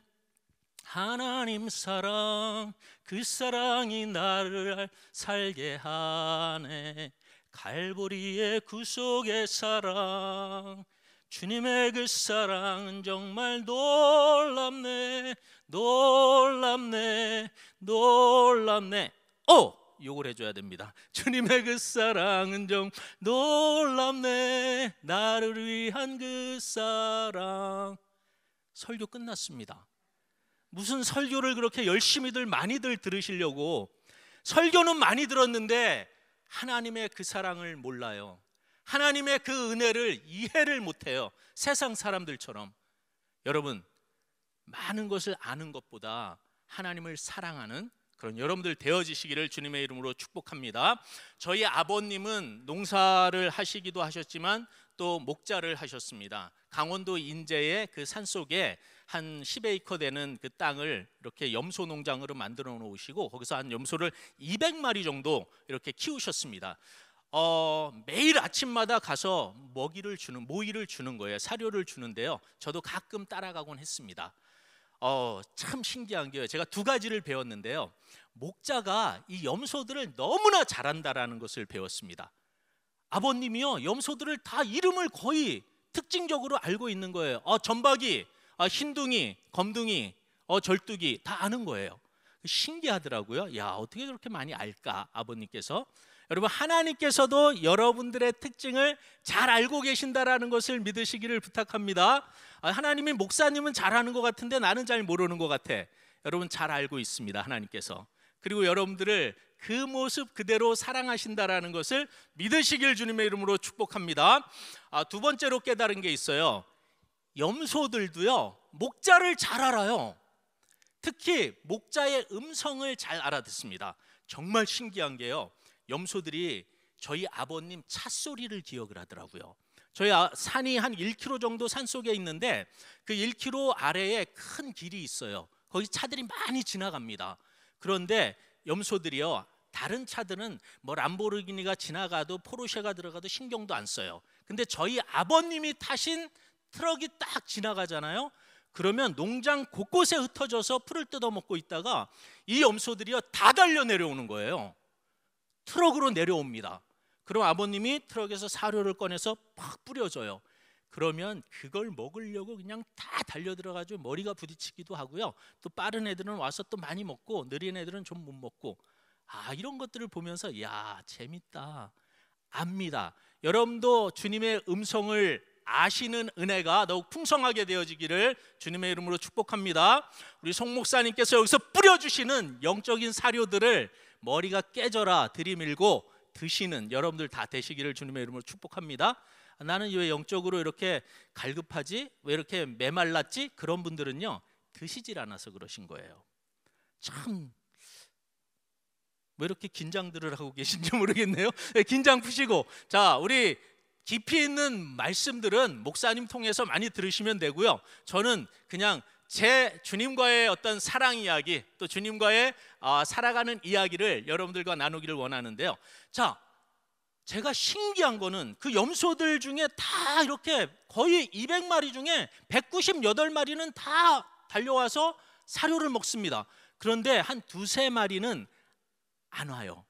하나님 사랑, 그 사랑이 나를 살게 하네, 갈보리의 구속의 사랑, 주님의 그 사랑은 정말 놀랍네, 놀랍네, 놀랍네. 요걸 해줘야 됩니다. 주님의 그 사랑은 정말 놀랍네, 나를 위한 그 사랑. 설교 끝났습니다. 무슨 설교를 그렇게 열심히들 많이들 들으시려고. 설교는 많이 들었는데 하나님의 그 사랑을 몰라요. 하나님의 그 은혜를 이해를 못해요, 세상 사람들처럼. 여러분, 많은 것을 아는 것보다 하나님을 사랑하는 그런 여러분들 되어지시기를 주님의 이름으로 축복합니다. 저희 아버님은 농사를 하시기도 하셨지만 또 목자를 하셨습니다. 강원도 인제의 그 산속에 한 10에이커 되는 그 땅을 이렇게 염소 농장으로 만들어 놓으시고 거기서 한 염소를 200마리 정도 이렇게 키우셨습니다. 매일 아침마다 가서 모이를 주는 거예요. 사료를 주는데요. 저도 가끔 따라가곤 했습니다. 참 신기한 게요, 제가 두 가지를 배웠는데요. 목자가 이 염소들을 너무나 잘한다라는 것을 배웠습니다. 아버님이요, 염소들을 다 이름을 거의 특징적으로 알고 있는 거예요. 점박이, 흰둥이, 검둥이, 절뚝이 다 아는 거예요. 신기하더라고요. 야, 어떻게 그렇게 많이 알까, 아버님께서. 여러분, 하나님께서도 여러분들의 특징을 잘 알고 계신다라는 것을 믿으시기를 부탁합니다. 하나님이 목사님은 잘하는 것 같은데 나는 잘 모르는 것 같아. 여러분, 잘 알고 있습니다, 하나님께서. 그리고 여러분들을 그 모습 그대로 사랑하신다라는 것을 믿으시길 주님의 이름으로 축복합니다. 두 번째로 깨달은 게 있어요. 염소들도요, 목자를 잘 알아요. 특히 목자의 음성을 잘 알아듣습니다. 정말 신기한 게요, 염소들이 저희 아버님 찻소리를 기억을 하더라고요. 저희 산이 한 1km 정도 산속에 있는데 그 1km 아래에 큰 길이 있어요. 거기 차들이 많이 지나갑니다. 그런데 염소들이요, 다른 차들은 뭐 람보르기니가 지나가도 포르쉐가 들어가도 신경도 안 써요. 근데 저희 아버님이 타신 트럭이 딱 지나가잖아요. 그러면 농장 곳곳에 흩어져서 풀을 뜯어먹고 있다가 이 염소들이요 다 달려 내려오는 거예요. 트럭으로 내려옵니다. 그럼 아버님이 트럭에서 사료를 꺼내서 팍 뿌려줘요. 그러면 그걸 먹으려고 그냥 다 달려들어가지고 머리가 부딪히기도 하고요. 또 빠른 애들은 와서 또 많이 먹고 느린 애들은 좀 못 먹고, 이런 것들을 보면서 야, 재밌다, 압니다. 여러분도 주님의 음성을 아시는 은혜가 더욱 풍성하게 되어지기를 주님의 이름으로 축복합니다. 우리 송 목사님께서 여기서 뿌려주시는 영적인 사료들을 머리가 깨져라 들이밀고 드시는 여러분들 다 되시기를 주님의 이름으로 축복합니다. 나는 왜 영적으로 이렇게 갈급하지? 왜 이렇게 메말랐지? 그런 분들은요 드시질 않아서 그러신 거예요. 참, 왜 이렇게 긴장들을 하고 계신지 모르겠네요. 긴장 푸시고, 자, 우리 깊이 있는 말씀들은 목사님 통해서 많이 들으시면 되고요. 저는 그냥 제 주님과의 어떤 사랑 이야기, 또 주님과의 살아가는 이야기를 여러분들과 나누기를 원하는데요. 자, 제가 신기한 거는 그 염소들 중에 다 이렇게 거의 200마리 중에 198마리는 다 달려와서 사료를 먹습니다. 그런데 한 두세 마리는 안 와요.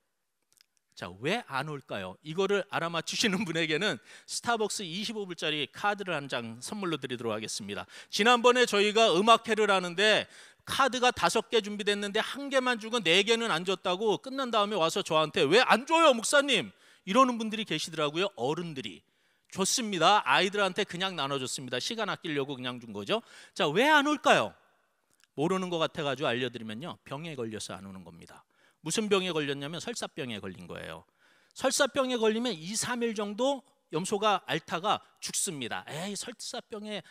자, 왜 안 올까요? 이거를 알아맞히시는 분에게는 스타벅스 25불짜리 카드를 한 장 선물로 드리도록 하겠습니다. 지난번에 저희가 음악회를 하는데 카드가 5개 준비됐는데 1개만 주고 4개는 안 줬다고 끝난 다음에 와서 저한테 왜 안 줘요 목사님? 이러는 분들이 계시더라고요. 어른들이. 좋습니다. 아이들한테 그냥 나눠줬습니다. 시간 아끼려고 그냥 준 거죠. 자, 왜 안 올까요? 모르는 것 같아가지고 알려드리면요, 병에 걸려서 안 오는 겁니다. 무슨 병에 걸렸냐면 설사병에 걸린 거예요. 설사병에 걸리면 2, 3일 정도 염소가 앓다가 죽습니다. 에이, 설사병에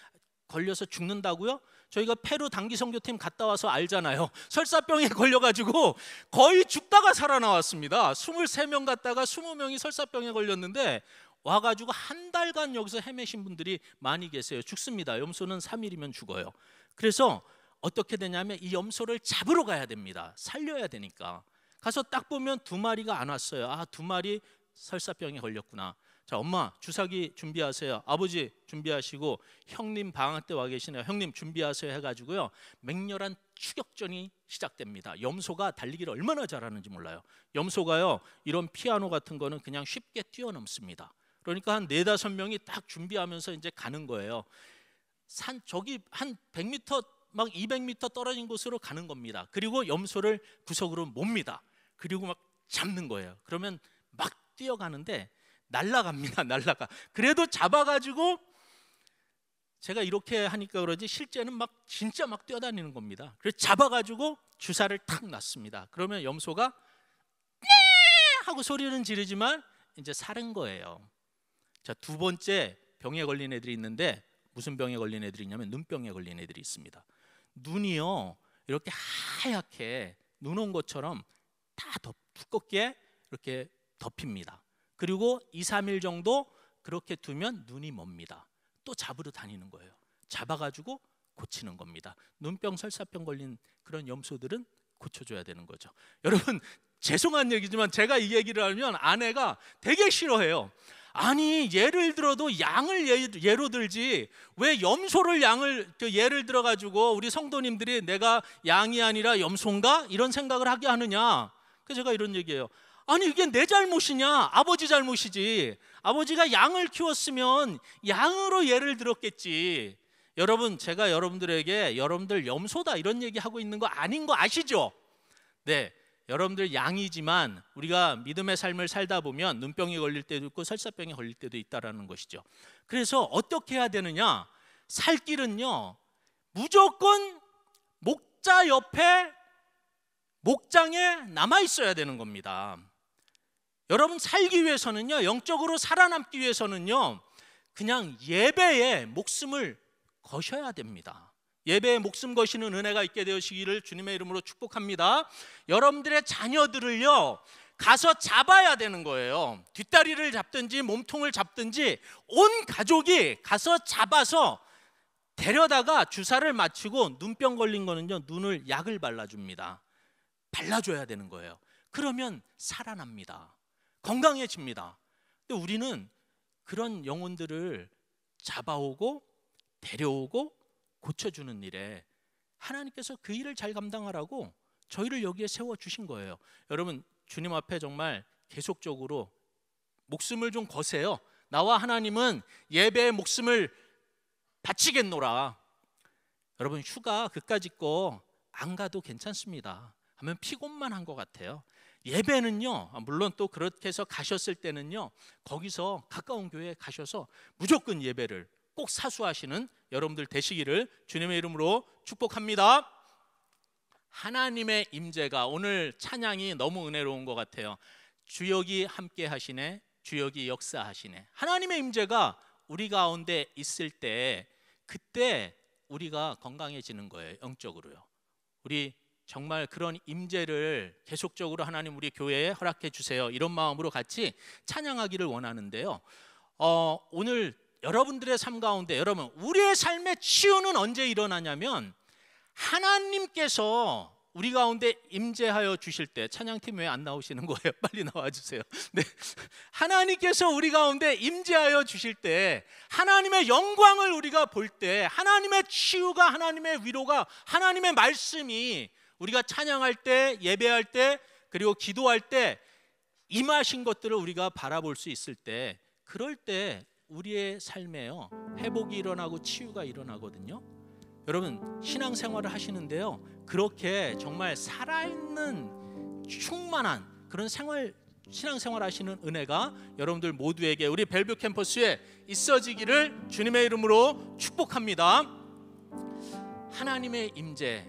걸려서 죽는다고요? 저희가 페루 단기 선교팀 갔다 와서 알잖아요. 설사병에 걸려가지고 거의 죽다가 살아나왔습니다. 23명 갔다가 20명이 설사병에 걸렸는데 와가지고 한 달간 여기서 헤매신 분들이 많이 계세요. 죽습니다. 염소는 3일이면 죽어요. 그래서 어떻게 되냐면 이 염소를 잡으러 가야 됩니다. 살려야 되니까. 가서 딱 보면 2마리가 안 왔어요. 2마리 설사병에 걸렸구나. 자, 엄마 주사기 준비하세요. 아버지 준비하시고, 형님 방학 때 와 계시네요. 형님 준비하세요 해가지고요, 맹렬한 추격전이 시작됩니다. 염소가 달리기를 얼마나 잘하는지 몰라요. 염소가요 이런 피아노 같은 거는 그냥 쉽게 뛰어넘습니다. 그러니까 한 4-5명이 딱 준비하면서 이제 가는 거예요. 저기 한 100m 막 200m 떨어진 곳으로 가는 겁니다. 그리고 염소를 구석으로 몹니다. 그리고 막 잡는 거예요. 그러면 막 뛰어가는데 날아갑니다. 날아가. 그래도 잡아가지고, 제가 이렇게 하니까 그러지 실제는 막 진짜 막 뛰어다니는 겁니다. 그래서 잡아가지고 주사를 탁 놨습니다. 그러면 염소가 네! 하고 소리는 지르지만 이제 사는 거예요. 자, 2번째 병에 걸린 애들이 있는데, 무슨 병에 걸린 애들이 있냐면 눈병에 걸린 애들이 있습니다. 눈이요 이렇게 하얗게 눈 온 것처럼 다 두껍게 이렇게 덮입니다. 그리고 2, 3일 정도 그렇게 두면 눈이 멉니다. 또 잡으러 다니는 거예요. 잡아가지고 고치는 겁니다. 눈병, 설사병 걸린 그런 염소들은 고쳐줘야 되는 거죠. 여러분, 죄송한 얘기지만 제가 이 얘기를 하면 아내가 되게 싫어해요. 아니, 예를 들어도 양을 예로 들지 왜 염소를 예를 들어가지고 우리 성도님들이 내가 양이 아니라 염소인가? 이런 생각을 하게 하느냐. 그래서 제가 이런 얘기해요. 아니, 이게 내 잘못이냐? 아버지 잘못이지. 아버지가 양을 키웠으면 양으로 예를 들었겠지. 여러분, 제가 여러분들에게 여러분들 염소다 이런 얘기하고 있는 거 아닌 거 아시죠? 네, 여러분들 양이지만 우리가 믿음의 삶을 살다 보면 눈병이 걸릴 때도 있고 설사병이 걸릴 때도 있다라는 것이죠. 그래서 어떻게 해야 되느냐? 살 길은요 무조건 목자 옆에 목장에 남아 있어야 되는 겁니다. 여러분, 살기 위해서는요, 영적으로 살아남기 위해서는요, 그냥 예배에 목숨을 거셔야 됩니다. 예배에 목숨 거시는 은혜가 있게 되시기를 주님의 이름으로 축복합니다. 여러분들의 자녀들을요 가서 잡아야 되는 거예요. 뒷다리를 잡든지 몸통을 잡든지 온 가족이 가서 잡아서 데려다가 주사를 맞추고, 눈병 걸린 거는요 눈을 약을 발라줍니다. 발라줘야 되는 거예요. 그러면 살아납니다. 건강해집니다. 근데 우리는 그런 영혼들을 잡아오고 데려오고 고쳐주는 일에 하나님께서 그 일을 잘 감당하라고 저희를 여기에 세워주신 거예요. 여러분, 주님 앞에 정말 계속적으로 목숨을 좀 거세요. 나와 하나님은 예배에 목숨을 바치겠노라. 여러분, 휴가 그까짓 거 안 가도 괜찮습니다. 하면 피곤만 한 것 같아요. 예배는요, 물론 또 그렇게 해서 가셨을 때는요, 거기서 가까운 교회에 가셔서 무조건 예배를 꼭 사수하시는 여러분들 되시기를 주님의 이름으로 축복합니다. 하나님의 임재가, 오늘 찬양이 너무 은혜로운 것 같아요. 주역이 함께 하시네, 주역이 역사하시네. 하나님의 임재가 우리 가운데 있을 때, 그때 우리가 건강해지는 거예요. 영적으로요. 우리 정말 그런 임재를 계속적으로 하나님 우리 교회에 허락해 주세요. 이런 마음으로 같이 찬양하기를 원하는데요. 오늘 여러분들의 삶 가운데, 여러분, 우리의 삶의 치유는 언제 일어나냐면 하나님께서 우리 가운데 임재하여 주실 때. 찬양팀 왜 안 나오시는 거예요? 빨리 나와주세요. 네, 하나님께서 우리 가운데 임재하여 주실 때, 하나님의 영광을 우리가 볼 때, 하나님의 치유가, 하나님의 위로가, 하나님의 말씀이 우리가 찬양할 때, 예배할 때, 그리고 기도할 때 임하신 것들을 우리가 바라볼 수 있을 때, 그럴 때 우리의 삶에요, 회복이 일어나고 치유가 일어나거든요. 여러분, 신앙생활을 하시는데요, 그렇게 정말 살아있는 충만한 그런 신앙생활 하시는 은혜가 여러분들 모두에게, 우리 벨뷰 캠퍼스에 있어지기를 주님의 이름으로 축복합니다. 하나님의 임재,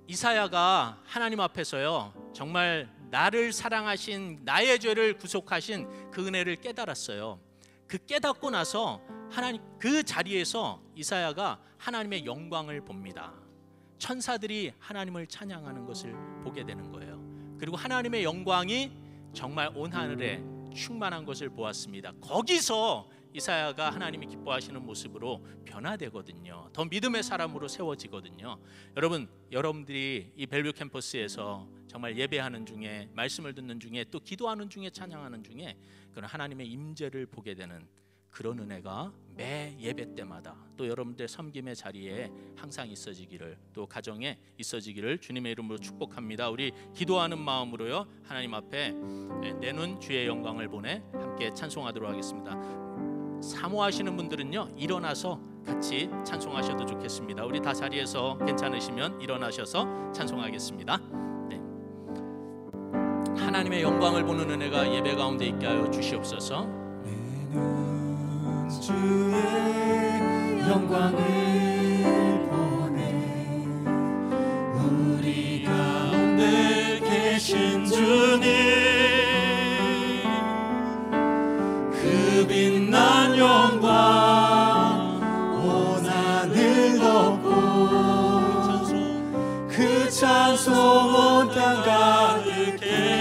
이사야가 하나님 앞에서요, 정말 나를 사랑하신, 나의 죄를 구속하신 그 은혜를 깨달았어요. 그 깨닫고 나서 하나님 그 자리에서 이사야가 하나님의 영광을 봅니다. 천사들이 하나님을 찬양하는 것을 보게 되는 거예요. 그리고 하나님의 영광이 정말 온 하늘에 충만한 것을 보았습니다. 거기서 이사야가 하나님이 기뻐하시는 모습으로 변화되거든요. 더 믿음의 사람으로 세워지거든요. 여러분들이 이 벨뷰 캠퍼스에서 정말 예배하는 중에, 말씀을 듣는 중에, 또 기도하는 중에, 찬양하는 중에 그런 하나님의 임재를 보게 되는 그런 은혜가 매 예배 때마다, 또 여러분들 섬김의 자리에 항상 있어지기를, 또 가정에 있어지기를 주님의 이름으로 축복합니다. 우리 기도하는 마음으로요, 하나님 앞에 내눈 주의 영광을 보내 함께 찬송하도록 하겠습니다. 사모하시는 분들은요, 일어나서 같이 찬송하셔도 좋겠습니다. 우리 다 자리에서 괜찮으시면 일어나셔서 찬송하겠습니다. 네. 하나님의 영광을 보는 은혜가 예배 가운데 있게 하여 주시옵소서. 주의 영광을 보내 우리 가운데 계신 주님, 그 빛난 영광 온 하늘 덮고 그 찬송 온 땅 가득해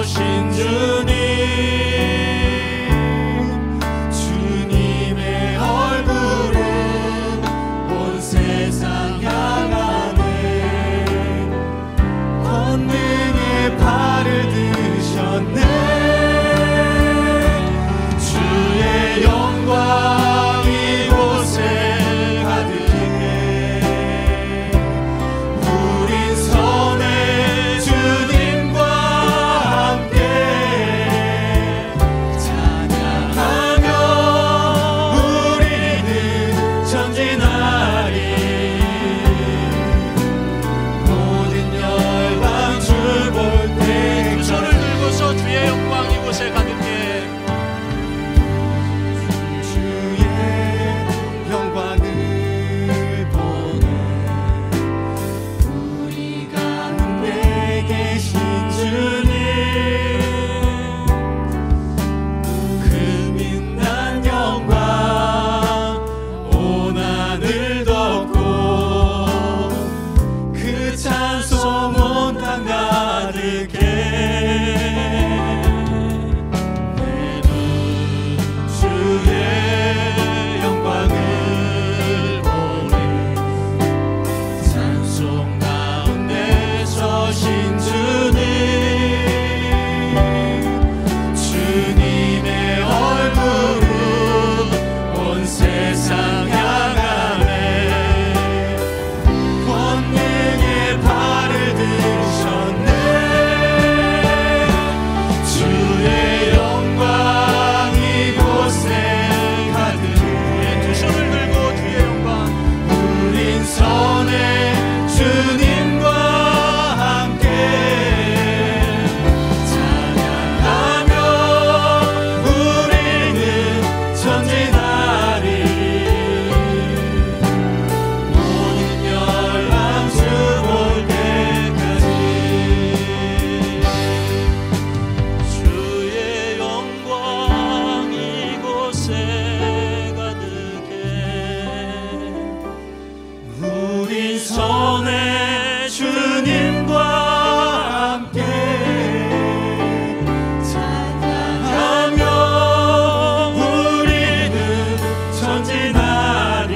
신 주님, 주님의 얼굴을 전에 주님과 함께 찬양하며 우리는 전진하리.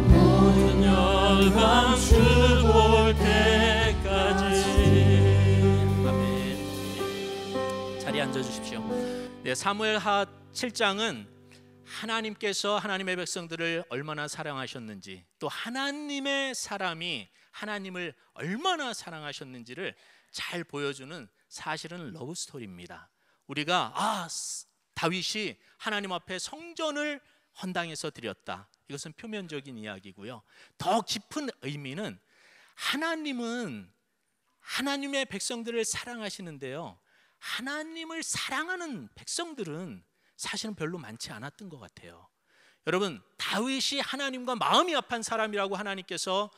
모든 열방 주 볼 때까지. 아멘. 자리에 앉아 주십시오. 네, 사무엘하 7장은 하나님께서 하나님의 백성들을 얼마나 사랑하셨는지, 또 하나님의 사람이 하나님을 얼마나 사랑하셨는지를 잘 보여주는 사실은 러브 스토리입니다. 우리가 다윗이 하나님 앞에 성전을 헌당해서 드렸다, 이것은 표면적인 이야기고요. 더 깊은 의미는 하나님은 하나님의 백성들을 사랑하시는데요, 하나님을 사랑하는 백성들은 사실은 별로 많지 않았던 것 같아요. 여러분, 다윗이 하나님과 마음이 합한 사람이라고 하나님께서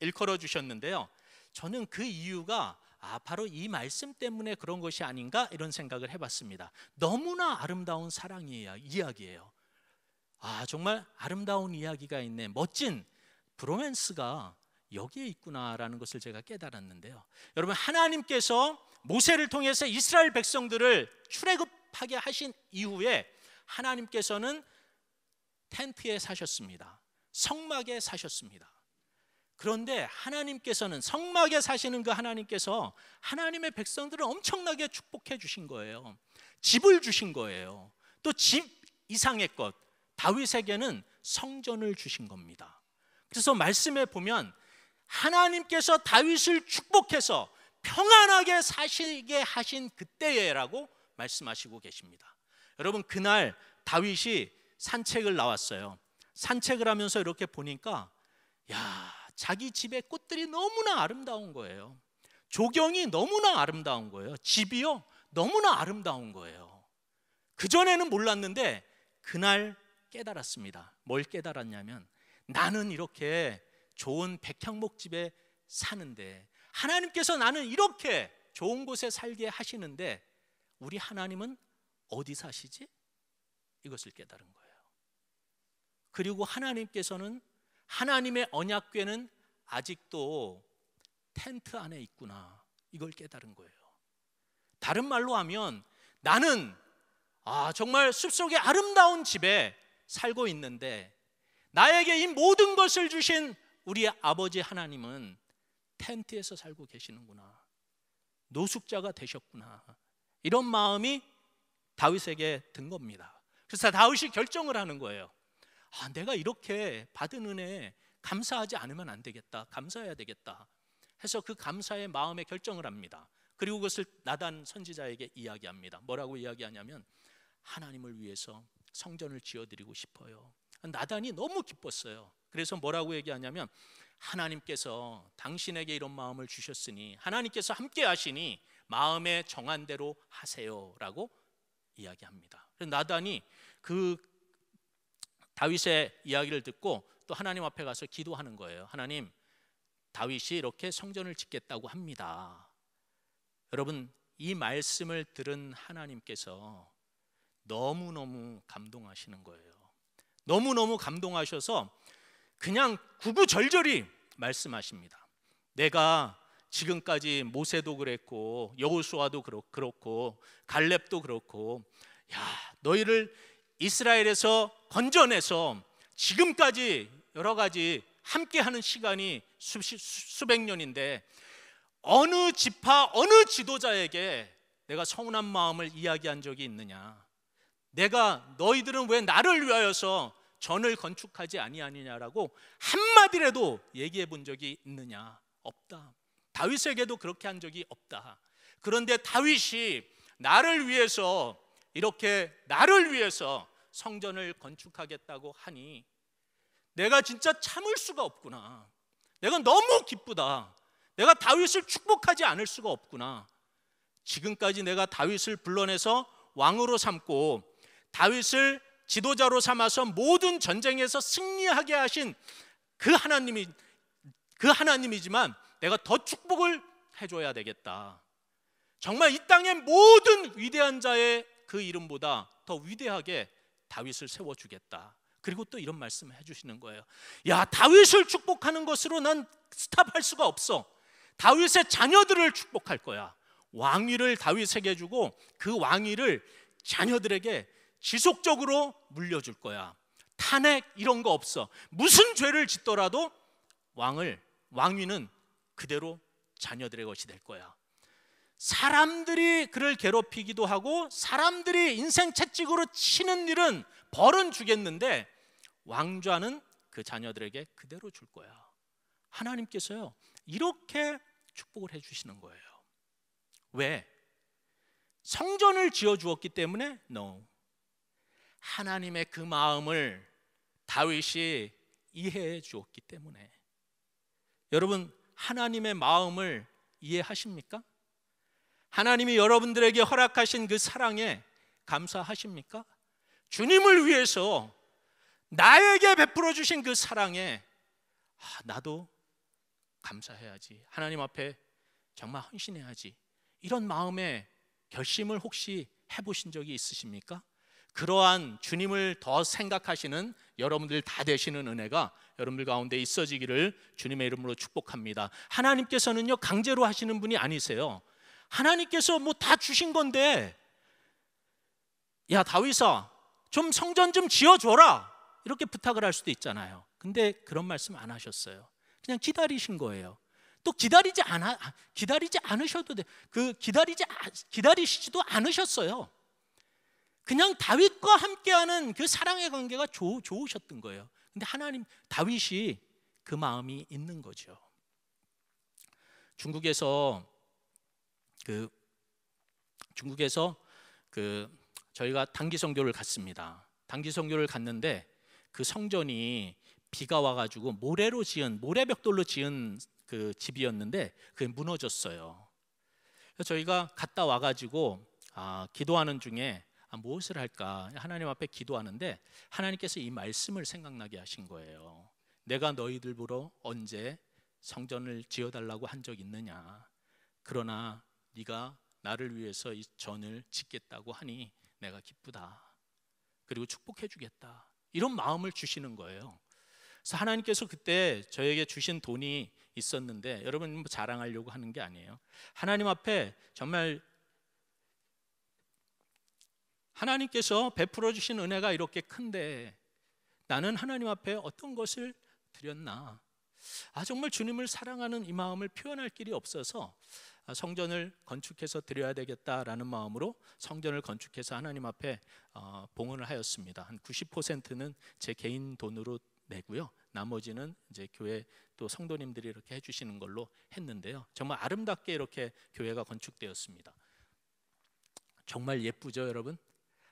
일컬어 주셨는데요, 저는 그 이유가 바로 이 말씀 때문에 그런 것이 아닌가 이런 생각을 해봤습니다. 너무나 아름다운 사랑 이야기예요. 정말 아름다운 이야기가 있네, 멋진 브로맨스가 여기에 있구나라는 것을 제가 깨달았는데요. 여러분, 하나님께서 모세를 통해서 이스라엘 백성들을 출애굽하게 하신 이후에 하나님께서는 텐트에 사셨습니다. 성막에 사셨습니다. 그런데 하나님께서는 성막에 사시는 그 하나님께서 하나님의 백성들을 엄청나게 축복해 주신 거예요. 집을 주신 거예요. 또 집 이상의 것, 다윗에게는 성전을 주신 겁니다. 그래서 말씀에 보면 하나님께서 다윗을 축복해서 평안하게 사시게 하신 그때에라고 말씀하시고 계십니다. 여러분, 그날 다윗이 산책을 나왔어요. 산책을 하면서 이렇게 보니까 자기 집의 꽃들이 너무나 아름다운 거예요. 조경이 너무나 아름다운 거예요. 집이요, 너무나 아름다운 거예요. 그전에는 몰랐는데 그날 깨달았습니다. 뭘 깨달았냐면, 나는 이렇게 좋은 백향목집에 사는데, 하나님께서 나는 이렇게 좋은 곳에 살게 하시는데 우리 하나님은 어디 사시지? 이것을 깨달은 거예요. 그리고 하나님께서는, 하나님의 언약궤는 아직도 텐트 안에 있구나, 이걸 깨달은 거예요. 다른 말로 하면, 나는 정말 숲속의 아름다운 집에 살고 있는데 나에게 이 모든 것을 주신 우리 아버지 하나님은 텐트에서 살고 계시는구나, 노숙자가 되셨구나, 이런 마음이 다윗에게 든 겁니다. 그래서 다윗이 결정을 하는 거예요. 내가 이렇게 받은 은혜에 감사하지 않으면 안 되겠다, 감사해야 되겠다 해서 그 감사의 마음에 결정을 합니다. 그리고 그것을 나단 선지자에게 이야기합니다. 뭐라고 이야기하냐면, 하나님을 위해서 성전을 지어드리고 싶어요. 나단이 너무 기뻤어요. 그래서 뭐라고 얘기하냐면, 하나님께서 당신에게 이런 마음을 주셨으니, 하나님께서 함께 하시니 마음에 정한 대로 하세요라고 이야기합니다. 그래서 나단이 그 다윗의 이야기를 듣고 또 하나님 앞에 가서 기도하는 거예요. 하나님, 다윗이 이렇게 성전을 짓겠다고 합니다. 여러분, 이 말씀을 들은 하나님께서 너무너무 감동하시는 거예요. 너무너무 감동하셔서 그냥 구구절절히 말씀하십니다. 내가 지금까지 모세도 그랬고 여호수아도 그렇고 갈렙도 그렇고, 너희를 이스라엘에서 건져내서 지금까지 여러 가지 함께하는 시간이 수백 년인데, 어느 지파 어느 지도자에게 내가 서운한 마음을 이야기한 적이 있느냐? 내가 너희들은 왜 나를 위하여서 전을 건축하지 아니하느냐라고 한마디라도 얘기해 본 적이 있느냐? 없다. 다윗에게도 그렇게 한 적이 없다. 그런데 다윗이 나를 위해서, 이렇게 나를 위해서 성전을 건축하겠다고 하니 내가 진짜 참을 수가 없구나. 내가 너무 기쁘다. 내가 다윗을 축복하지 않을 수가 없구나. 지금까지 내가 다윗을 불러내서 왕으로 삼고 다윗을 지도자로 삼아서 모든 전쟁에서 승리하게 하신 그 하나님이지만 내가 더 축복을 해줘야 되겠다. 정말 이 땅의 모든 위대한 자의 그 이름보다 더 위대하게 다윗을 세워주겠다. 그리고 또 이런 말씀을 해주시는 거예요. 야, 다윗을 축복하는 것으로 난 스탑할 수가 없어. 다윗의 자녀들을 축복할 거야. 왕위를 다윗에게 주고 그 왕위를 자녀들에게 지속적으로 물려줄 거야. 탄핵 이런 거 없어. 무슨 죄를 짓더라도 왕위는 그대로 자녀들의 것이 될 거야. 사람들이 그를 괴롭히기도 하고 사람들이 인생 채찍으로 치는 일은 벌은 주겠는데 왕좌는 그 자녀들에게 그대로 줄 거야. 하나님께서요 이렇게 축복을 해주시는 거예요. 왜? 성전을 지어주었기 때문에? No. 하나님의 그 마음을 다윗이 이해해 주었기 때문에. 여러분, 하나님의 마음을 이해하십니까? 하나님이 여러분들에게 허락하신 그 사랑에 감사하십니까? 주님을 위해서 나에게 베풀어 주신 그 사랑에 나도 감사해야지. 하나님 앞에 정말 헌신해야지. 이런 마음의 결심을 혹시 해보신 적이 있으십니까? 그러한 주님을 더 생각하시는 여러분들 다 되시는 은혜가 여러분들 가운데 있어지기를 주님의 이름으로 축복합니다. 하나님께서는요 강제로 하시는 분이 아니세요. 하나님께서 뭐 다 주신 건데, 야 다윗아 좀 성전 좀 지어줘라 이렇게 부탁을 할 수도 있잖아요. 근데 그런 말씀 안 하셨어요. 그냥 기다리신 거예요. 또 기다리지 않으셔도 돼. 기다리시지도 않으셨어요. 그냥 다윗과 함께하는 그 사랑의 관계가 좋으셨던 거예요. 근데 다윗이 그 마음이 있는 거죠. 중국에서 저희가 단기 선교를 갔습니다. 단기 선교를 갔는데 그 성전이 비가 와가지고 모래벽돌로 지은 그 집이었는데 그게 무너졌어요. 그래서 저희가 갔다 와가지고 기도하는 중에 무엇을 할까 하나님 앞에 기도하는데 하나님께서 이 말씀을 생각나게 하신 거예요. 내가 너희들 보러 언제 성전을 지어달라고 한 적 있느냐. 그러나 네가 나를 위해서 이 전을 짓겠다고 하니 내가 기쁘다. 그리고 축복해 주겠다. 이런 마음을 주시는 거예요. 그래서 하나님께서 그때 저에게 주신 돈이 있었는데, 여러분 뭐 자랑하려고 하는 게 아니에요. 하나님 앞에 정말 하나님께서 베풀어 주신 은혜가 이렇게 큰데 나는 하나님 앞에 어떤 것을 드렸나. 정말 주님을 사랑하는 이 마음을 표현할 길이 없어서 성전을 건축해서 드려야 되겠다라는 마음으로 성전을 건축해서 하나님 앞에 봉헌을 하였습니다. 한 90%는 제 개인 돈으로 내고요. 나머지는 이제 교회 또 성도님들이 이렇게 해주시는 걸로 했는데요. 정말 아름답게 이렇게 교회가 건축되었습니다. 정말 예쁘죠, 여러분?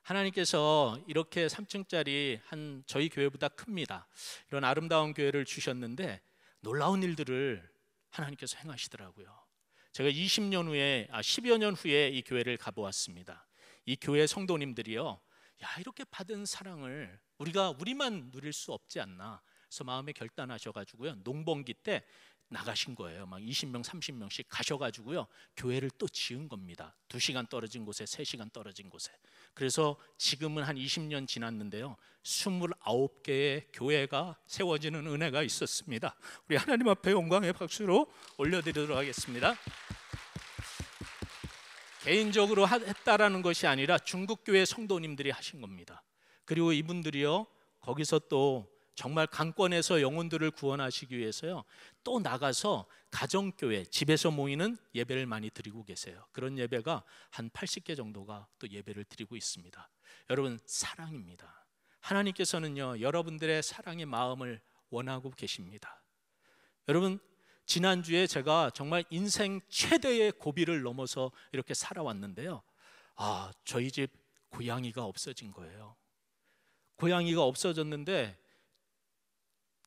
하나님께서 이렇게 3층짜리 저희 교회보다 큽니다. 이런 아름다운 교회를 주셨는데 놀라운 일들을 하나님께서 행하시더라고요. 제가 10여 년 후에 이 교회를 가보았습니다. 이 교회 성도님들이요, 이렇게 받은 사랑을 우리만 누릴 수 없지 않나. 그래서 마음에 결단하셔가지고요, 농번기 때 나가신 거예요. 막 20명, 30명씩 가셔가지고요, 교회를 또 지은 겁니다. 2시간 떨어진 곳에, 3시간 떨어진 곳에. 그래서 지금은 한 20년 지났는데요, 29개의 교회가 세워지는 은혜가 있었습니다. 우리 하나님 앞에 영광의 박수로 올려드리도록 하겠습니다. 개인적으로 했다라는 것이 아니라 중국교회 성도님들이 하신 겁니다. 그리고 이분들이요, 거기서 또 정말 강권에서 영혼들을 구원하시기 위해서요, 또 나가서 가정교회, 집에서 모이는 예배를 많이 드리고 계세요. 그런 예배가 한 80개 정도가 또 예배를 드리고 있습니다. 여러분, 사랑입니다. 하나님께서는요, 여러분들의 사랑의 마음을 원하고 계십니다. 여러분, 지난주에 제가 정말 인생 최대의 고비를 넘어서 이렇게 살아왔는데요, 저희 집 고양이가 없어진 거예요. 고양이가 없어졌는데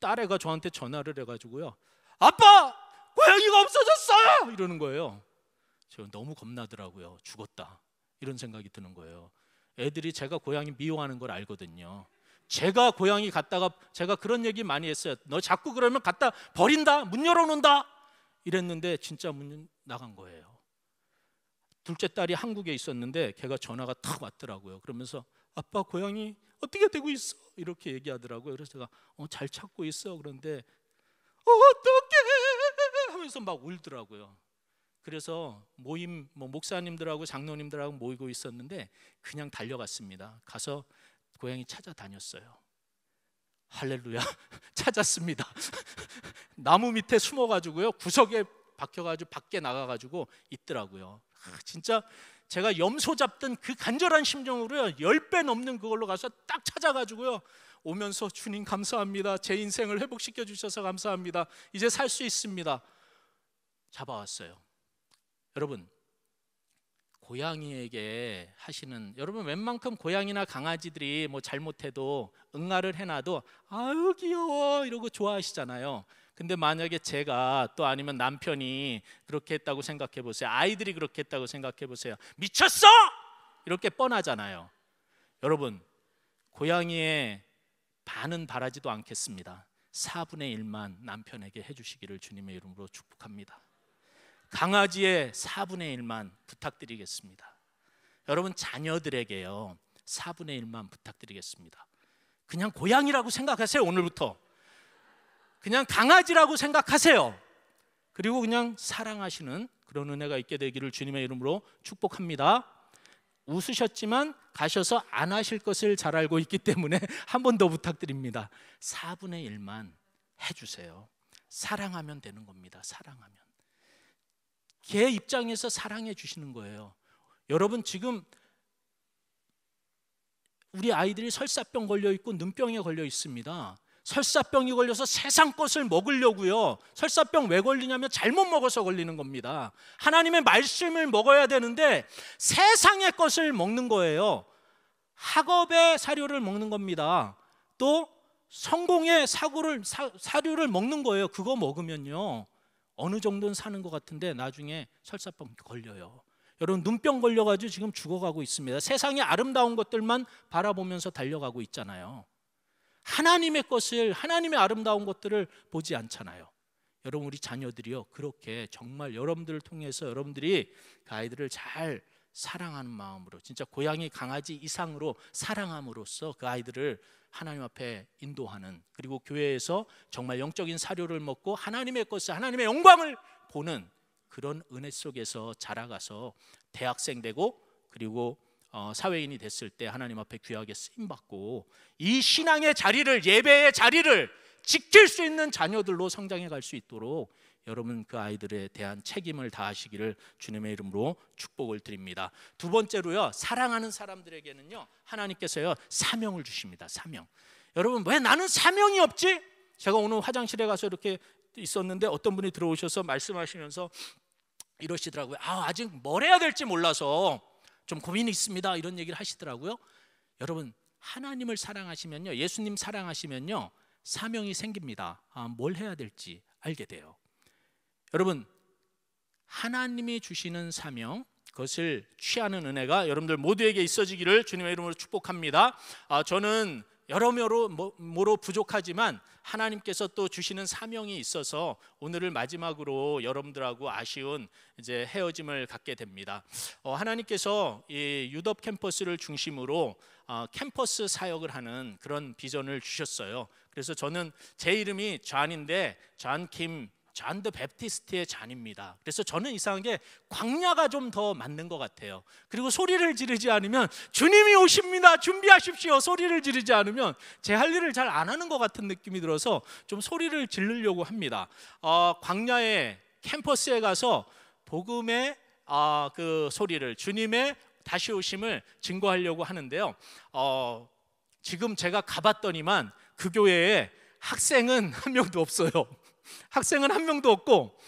딸애가 저한테 전화를 해가지고요, 아빠! 고양이가 없어졌어요! 이러는 거예요. 제가 너무 겁나더라고요. 죽었다 이런 생각이 드는 거예요. 애들이 제가 고양이 미워하는 걸 알거든요. 제가 고양이 갖다가 제가 그런 얘기 많이 했어요. 너 자꾸 그러면 갖다 버린다, 문 열어놓는다 이랬는데 진짜 문 나간 거예요. 둘째 딸이 한국에 있었는데 걔가 전화가 탁 왔더라고요. 그러면서 아빠 고향이 어떻게 되고 있어? 이렇게 얘기하더라고요. 그래서 제가 잘 찾고 있어. 그런데 어떡해 하면서 막 울더라고요. 그래서 모임 목사님들하고 장로님들하고 모이고 있었는데 그냥 달려갔습니다. 가서 고향이 찾아다녔어요. 할렐루야. 찾았습니다. 나무 밑에 숨어가지고요, 구석에 박혀가지고 밖에 나가가지고 있더라고요. 진짜 제가 염소 잡던 그 간절한 심정으로요, 10배 넘는 그걸로 가서 딱 찾아가지고요, 오면서 주님 감사합니다. 제 인생을 회복시켜 주셔서 감사합니다. 이제 살 수 있습니다. 잡아왔어요. 여러분, 고양이에게 하시는, 여러분 웬만큼 고양이나 강아지들이 뭐 잘못해도 응아를 해놔도 아유 귀여워 이러고 좋아하시잖아요. 근데 만약에 제가 또 아니면 남편이 그렇게 했다고 생각해 보세요. 아이들이 그렇게 했다고 생각해 보세요. 미쳤어! 이렇게 뻔하잖아요. 여러분, 고양이의 반은 바라지도 않겠습니다. 4분의 1만 남편에게 해주시기를 주님의 이름으로 축복합니다. 강아지의 4분의 1만 부탁드리겠습니다. 여러분, 자녀들에게요 4분의 1만 부탁드리겠습니다. 그냥 고양이라고 생각하세요. 오늘부터 그냥 강아지라고 생각하세요. 그리고 그냥 사랑하시는 그런 은혜가 있게 되기를 주님의 이름으로 축복합니다. 웃으셨지만 가셔서 안 하실 것을 잘 알고 있기 때문에 한 번 더 부탁드립니다. 4분의 1만 해주세요. 사랑하면 되는 겁니다. 사랑하면. 걔 입장에서 사랑해 주시는 거예요. 여러분, 지금 우리 아이들이 설사병 걸려 있고 눈병에 걸려 있습니다. 설사병이 걸려서 세상 것을 먹으려고요. 설사병 왜 걸리냐면 잘못 먹어서 걸리는 겁니다. 하나님의 말씀을 먹어야 되는데 세상의 것을 먹는 거예요. 학업의 사료를 먹는 겁니다. 또 성공의 사료를 먹는 거예요. 그거 먹으면요 어느 정도는 사는 것 같은데 나중에 설사병 걸려요. 여러분, 눈병 걸려가지고 지금 죽어가고 있습니다. 세상의 아름다운 것들만 바라보면서 달려가고 있잖아요. 하나님의 것을, 하나님의 아름다운 것들을 보지 않잖아요. 여러분, 우리 자녀들이요 그렇게 정말 여러분들을 통해서 여러분들이 그 아이들을 잘 사랑하는 마음으로, 진짜 고양이 강아지 이상으로 사랑함으로써 그 아이들을 하나님 앞에 인도하는, 그리고 교회에서 정말 영적인 사료를 먹고 하나님의 것을, 하나님의 영광을 보는 그런 은혜 속에서 자라가서 대학생 되고 그리고 사회인이 됐을 때 하나님 앞에 귀하게 쓰임받고 이 신앙의 자리를, 예배의 자리를 지킬 수 있는 자녀들로 성장해 갈 수 있도록 여러분 그 아이들에 대한 책임을 다하시기를 주님의 이름으로 축복을 드립니다. 두 번째로요, 사랑하는 사람들에게는요 하나님께서요 사명을 주십니다. 사명. 여러분, 왜 나는 사명이 없지? 제가 오늘 화장실에 가서 이렇게 있었는데 어떤 분이 들어오셔서 말씀하시면서 이러시더라고요. 아직 뭘 해야 될지 몰라서 좀 고민이 있습니다. 이런 얘기를 하시더라고요. 여러분, 하나님을 사랑하시면요, 예수님 사랑하시면요 사명이 생깁니다. 뭘 해야 될지 알게 돼요. 여러분, 하나님이 주시는 사명, 그것을 취하는 은혜가 여러분들 모두에게 있어지기를 주님의 이름으로 축복합니다. 저는 여러모로 부족하지만 하나님께서 또 주시는 사명이 있어서 오늘을 마지막으로 여러분들하고 아쉬운 이제 헤어짐을 갖게 됩니다. 하나님께서 이 유덥 캠퍼스를 중심으로 캠퍼스 사역을 하는 그런 비전을 주셨어요. 그래서 저는 제 이름이 존인데 존 더 베프티스트의 존입니다. 그래서 저는 이상하게 광야가 좀 더 맞는 것 같아요. 그리고 소리를 지르지 않으면 주님이 오십니다, 준비하십시오, 소리를 지르지 않으면 제 할 일을 잘 안 하는 것 같은 느낌이 들어서 좀 소리를 지르려고 합니다. 광야의 캠퍼스에 가서 복음의 그 소리를, 주님의 다시 오심을 증거하려고 하는데요. 지금 제가 가봤더니만 그 교회에 학생은 한 명도 없어요. 학생은 한 명도 없고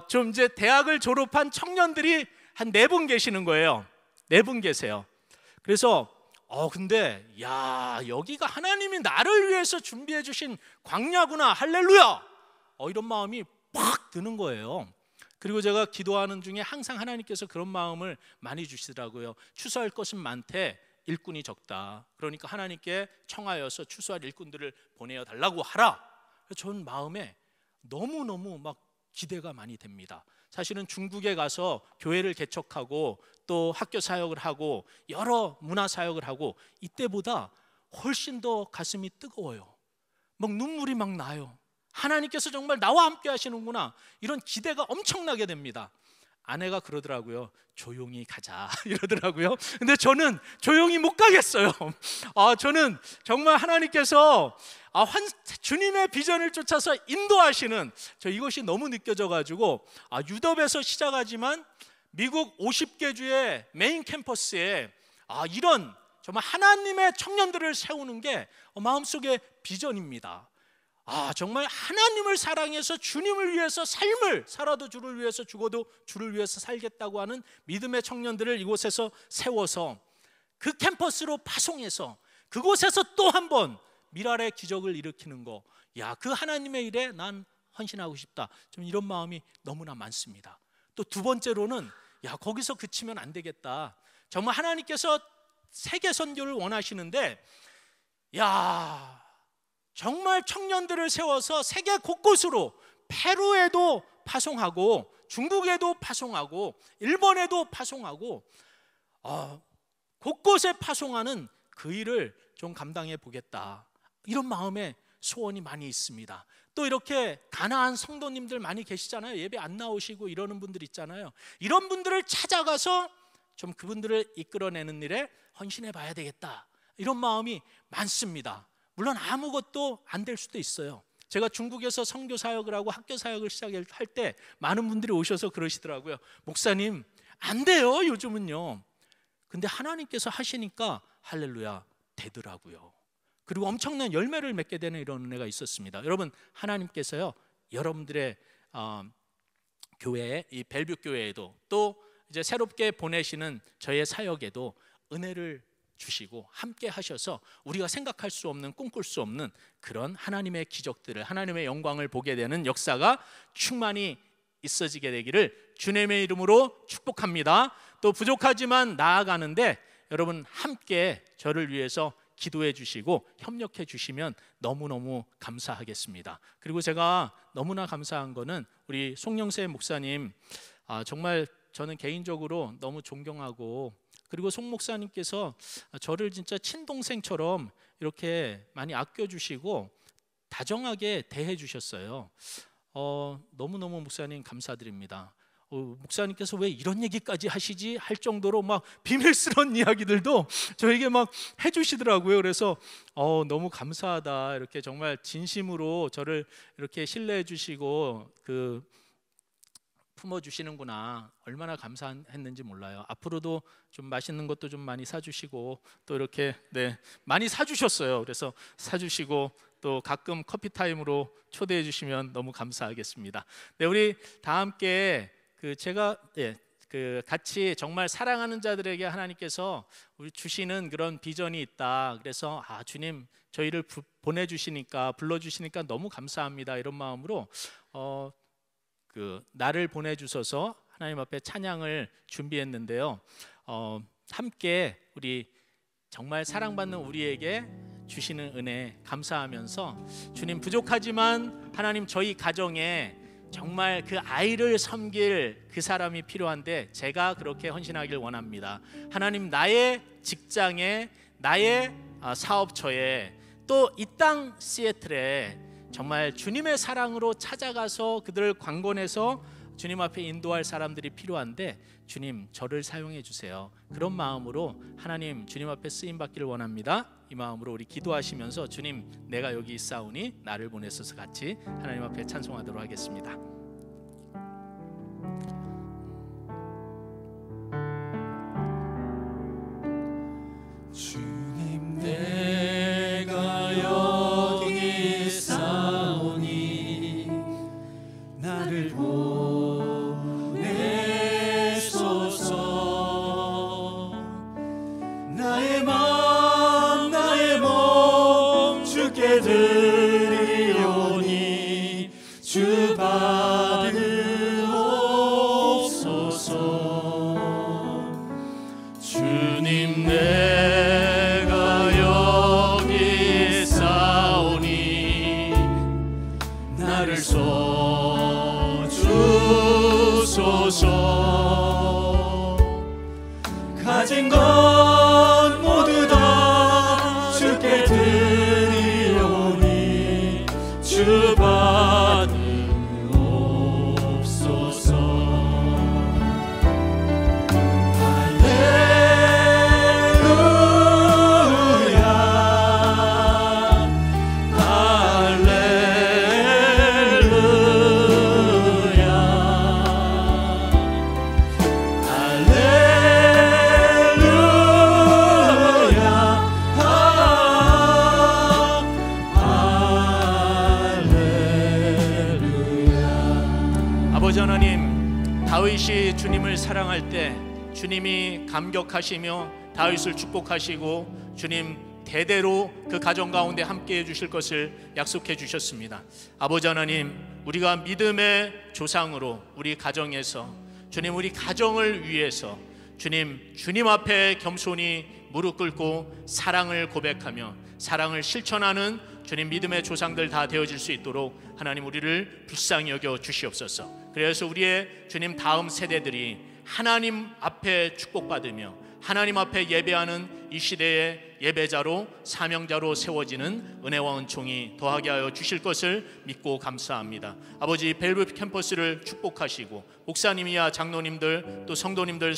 좀 이제 대학을 졸업한 청년들이 한 4분 계시는 거예요. 4분 계세요. 그래서 근데 야, 여기가 하나님이 나를 위해서 준비해 주신 광야구나, 할렐루야, 이런 마음이 팍 드는 거예요. 그리고 제가 기도하는 중에 항상 하나님께서 그런 마음을 많이 주시더라고요. 추수할 것은 많되 일꾼이 적다. 그러니까 하나님께 청하여서 추수할 일꾼들을 보내어 달라고 하라. 저는 마음에 너무너무 막 기대가 많이 됩니다. 사실은 중국에 가서 교회를 개척하고 또 학교 사역을 하고 여러 문화 사역을 하고 이때보다 훨씬 더 가슴이 뜨거워요. 막 눈물이 막 나요. 하나님께서 정말 나와 함께 하시는구나, 이런 기대가 엄청나게 됩니다. 아내가 그러더라고요. 조용히 가자 이러더라고요. 근데 저는 조용히 못 가겠어요. 저는 정말 하나님께서 주님의 비전을 쫓아서 인도하시는 이것이 너무 느껴져가지고 유럽에서 시작하지만 미국 50개 주의 메인 캠퍼스에 이런 정말 하나님의 청년들을 세우는 게 마음속의 비전입니다. 정말 하나님을 사랑해서 주님을 위해서 삶을 살아도 주를 위해서, 죽어도 주를 위해서 살겠다고 하는 믿음의 청년들을 이곳에서 세워서 그 캠퍼스로 파송해서 그곳에서 또 한 번 미랄의 기적을 일으키는 거, 그 하나님의 일에 난 헌신하고 싶다, 좀 이런 마음이 너무나 많습니다. 또 두 번째로는 거기서 그치면 안 되겠다. 정말 하나님께서 세계 선교를 원하시는데 정말 청년들을 세워서 세계 곳곳으로, 페루에도 파송하고 중국에도 파송하고 일본에도 파송하고 곳곳에 파송하는 그 일을 좀 감당해 보겠다, 이런 마음의 소원이 많이 있습니다. 또 이렇게 가난한 성도님들 많이 계시잖아요. 예배 안 나오시고 이러는 분들 있잖아요. 이런 분들을 찾아가서 좀 그분들을 이끌어내는 일에 헌신해 봐야 되겠다, 이런 마음이 많습니다. 물론 아무것도 안 될 수도 있어요. 제가 중국에서 선교 사역을 하고 학교 사역을 시작할 때 많은 분들이 오셔서 그러시더라고요. 목사님, 안 돼요 요즘은요. 근데 하나님께서 하시니까 할렐루야 되더라고요. 그리고 엄청난 열매를 맺게 되는 이런 은혜가 있었습니다. 여러분, 하나님께서요 여러분들의 교회에, 이 벨뷰 교회에도 또 이제 새롭게 보내시는 저의 사역에도 은혜를 주시고 함께 하셔서 우리가 생각할 수 없는, 꿈꿀 수 없는 그런 하나님의 기적들을, 하나님의 영광을 보게 되는 역사가 충만히 있어지게 되기를 주님의 이름으로 축복합니다. 또 부족하지만 나아가는데 여러분 함께 저를 위해서 기도해 주시고 협력해 주시면 너무너무 감사하겠습니다. 그리고 제가 너무나 감사한 거는 우리 송영세 목사님, 정말 저는 개인적으로 너무 존경하고, 그리고 송 목사님께서 저를 진짜 친동생처럼 이렇게 많이 아껴주시고 다정하게 대해 주셨어요. 너무너무 목사님 감사드립니다. 목사님께서 왜 이런 얘기까지 하시지 할 정도로 막 비밀스러운 이야기들도 저에게 막 해주시더라고요. 그래서 너무 감사하다, 이렇게 정말 진심으로 저를 이렇게 신뢰해 주시고 품어주시는구나, 얼마나 감사했는지 몰라요. 앞으로도 좀 맛있는 것도 좀 많이 사주시고 또 이렇게 많이 사주셨어요. 그래서 사주시고 또 가끔 커피 타임으로 초대해 주시면 너무 감사하겠습니다. 우리 다 함께 제가 같이 정말 사랑하는 자들에게 하나님께서 우리 주시는 그런 비전이 있다. 그래서 주님 저희를 보내주시니까, 불러주시니까 너무 감사합니다, 이런 마음으로 나를 보내주셔서 하나님 앞에 찬양을 준비했는데요. 함께 우리 정말 사랑받는 우리에게 주시는 은혜 감사하면서, 주님 부족하지만 하나님 저희 가정에 정말 그 아이를 섬길 그 사람이 필요한데 제가 그렇게 헌신하길 원합니다. 하나님, 나의 직장에, 나의 사업처에, 또 이 땅 시애틀에 정말 주님의 사랑으로 찾아가서 그들을 강권해서 주님 앞에 인도할 사람들이 필요한데 주님 저를 사용해 주세요. 그런 마음으로 하나님 주님 앞에 쓰임 받기를 원합니다. 이 마음으로 우리 기도하시면서 주님 내가 여기 있사오니 나를 보내소서 같이 하나님 앞에 찬송하도록 하겠습니다. 주님 내가 여기 있사오니 나를 보내소서. 나의 마음 나의 몸 주께 드리오니 주 바 가진 것 모두 다 주께 드리오니 주 받으옵소서. 아버지 하나님, 다윗이 주님을 사랑할 때 주님이 감격하시며 다윗을 축복하시고 주님 대대로 그 가정 가운데 함께해 주실 것을 약속해 주셨습니다. 아버지 하나님, 우리가 믿음의 조상으로 우리 가정에서 주님, 우리 가정을 위해서 주님 앞에 겸손히 무릎 꿇고 사랑을 고백하며 사랑을 실천하는 주님 믿음의 조상들 다 되어질 수 있도록 하나님 우리를 불쌍히 여겨 주시옵소서. 그래서 우리의 주님 다음 세대들이 하나님 앞에 축복받으며 하나님 앞에 예배하는 이 시대의 예배자로 사명자로 세워지는 은혜와 은총이 더하게 하여 주실 것을 믿고 감사합니다. 아버지, 벨브 캠퍼스를 축복하시고 목사님이야 장로님들 또 성도님들의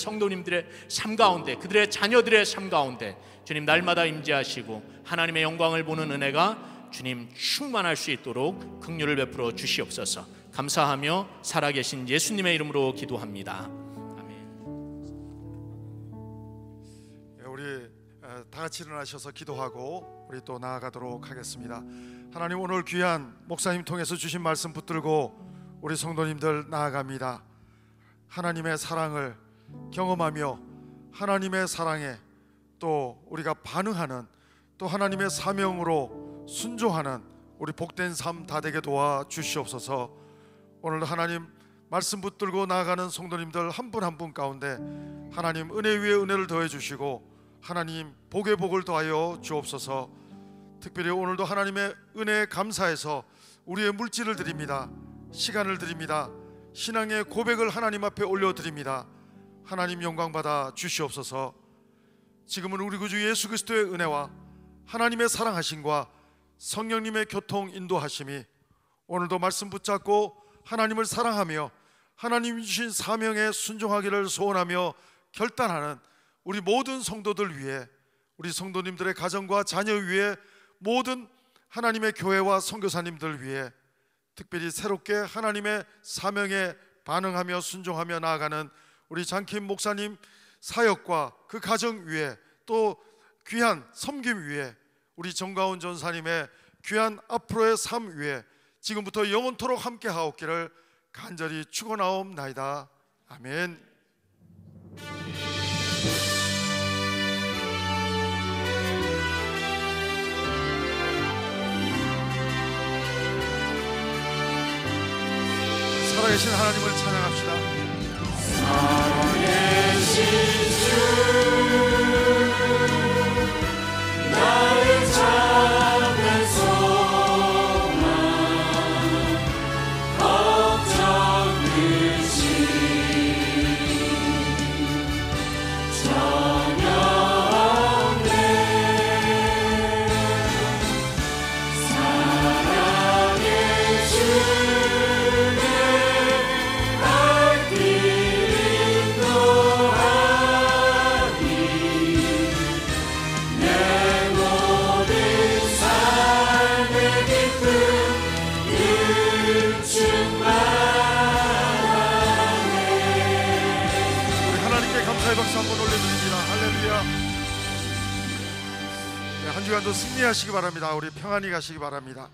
삶 가운데, 그들의 자녀들의 삶 가운데 주님 날마다 임재하시고 하나님의 영광을 보는 은혜가 주님 충만할 수 있도록 긍휼을 베풀어 주시옵소서. 감사하며 살아계신 예수님의 이름으로 기도합니다. 우리 다 같이 일어나셔서 기도하고 우리 또 나아가도록 하겠습니다. 하나님, 오늘 귀한 목사님 통해서 주신 말씀 붙들고 우리 성도님들 나아갑니다. 하나님의 사랑을 경험하며 하나님의 사랑에 또 우리가 반응하는, 또 하나님의 사명으로 순종하는 우리 복된 삶 다 되게 도와 주시옵소서. 오늘도 하나님 말씀 붙들고 나아가는 성도님들 한 분 한 분 가운데 하나님 은혜 위에 은혜를 더해 주시고 하나님 복에 복을 더하여 주옵소서. 특별히 오늘도 하나님의 은혜에 감사해서 우리의 물질을 드립니다. 시간을 드립니다. 신앙의 고백을 하나님 앞에 올려드립니다. 하나님 영광 받아 주시옵소서. 지금은 우리 구주 예수 그리스도의 은혜와 하나님의 사랑하심과 성령님의 교통 인도하심이 오늘도 말씀 붙잡고 하나님을 사랑하며 하나님이 주신 사명에 순종하기를 소원하며 결단하는 우리 모든 성도들 위해, 우리 성도님들의 가정과 자녀 위해, 모든 하나님의 교회와 선교사님들 위해, 특별히 새롭게 하나님의 사명에 반응하며 순종하며 나아가는 우리 장킴 목사님 사역과 그 가정 위에, 또 귀한 섬김 위에, 우리 정가운 전사님의 귀한 앞으로의 삶 위에 지금부터 영원토록 함께 하옵기를 간절히 축원하옵나이다. 아멘. 살아계신 하나님을 찬양합시다. 살아계신 주, 나를 찾는 소망, 걱정 의심 전혀 없네. 사랑의 주내 갈 길 인도하니 내 모든 삶의 기쁨 늘 충만하네. 우리 하나님께 감사의 박수 한번 올려드립니다. 할렐루야. 네, 한 주간도 승리하시기 바랍니다. 우리 평안히 가시기 바랍니다.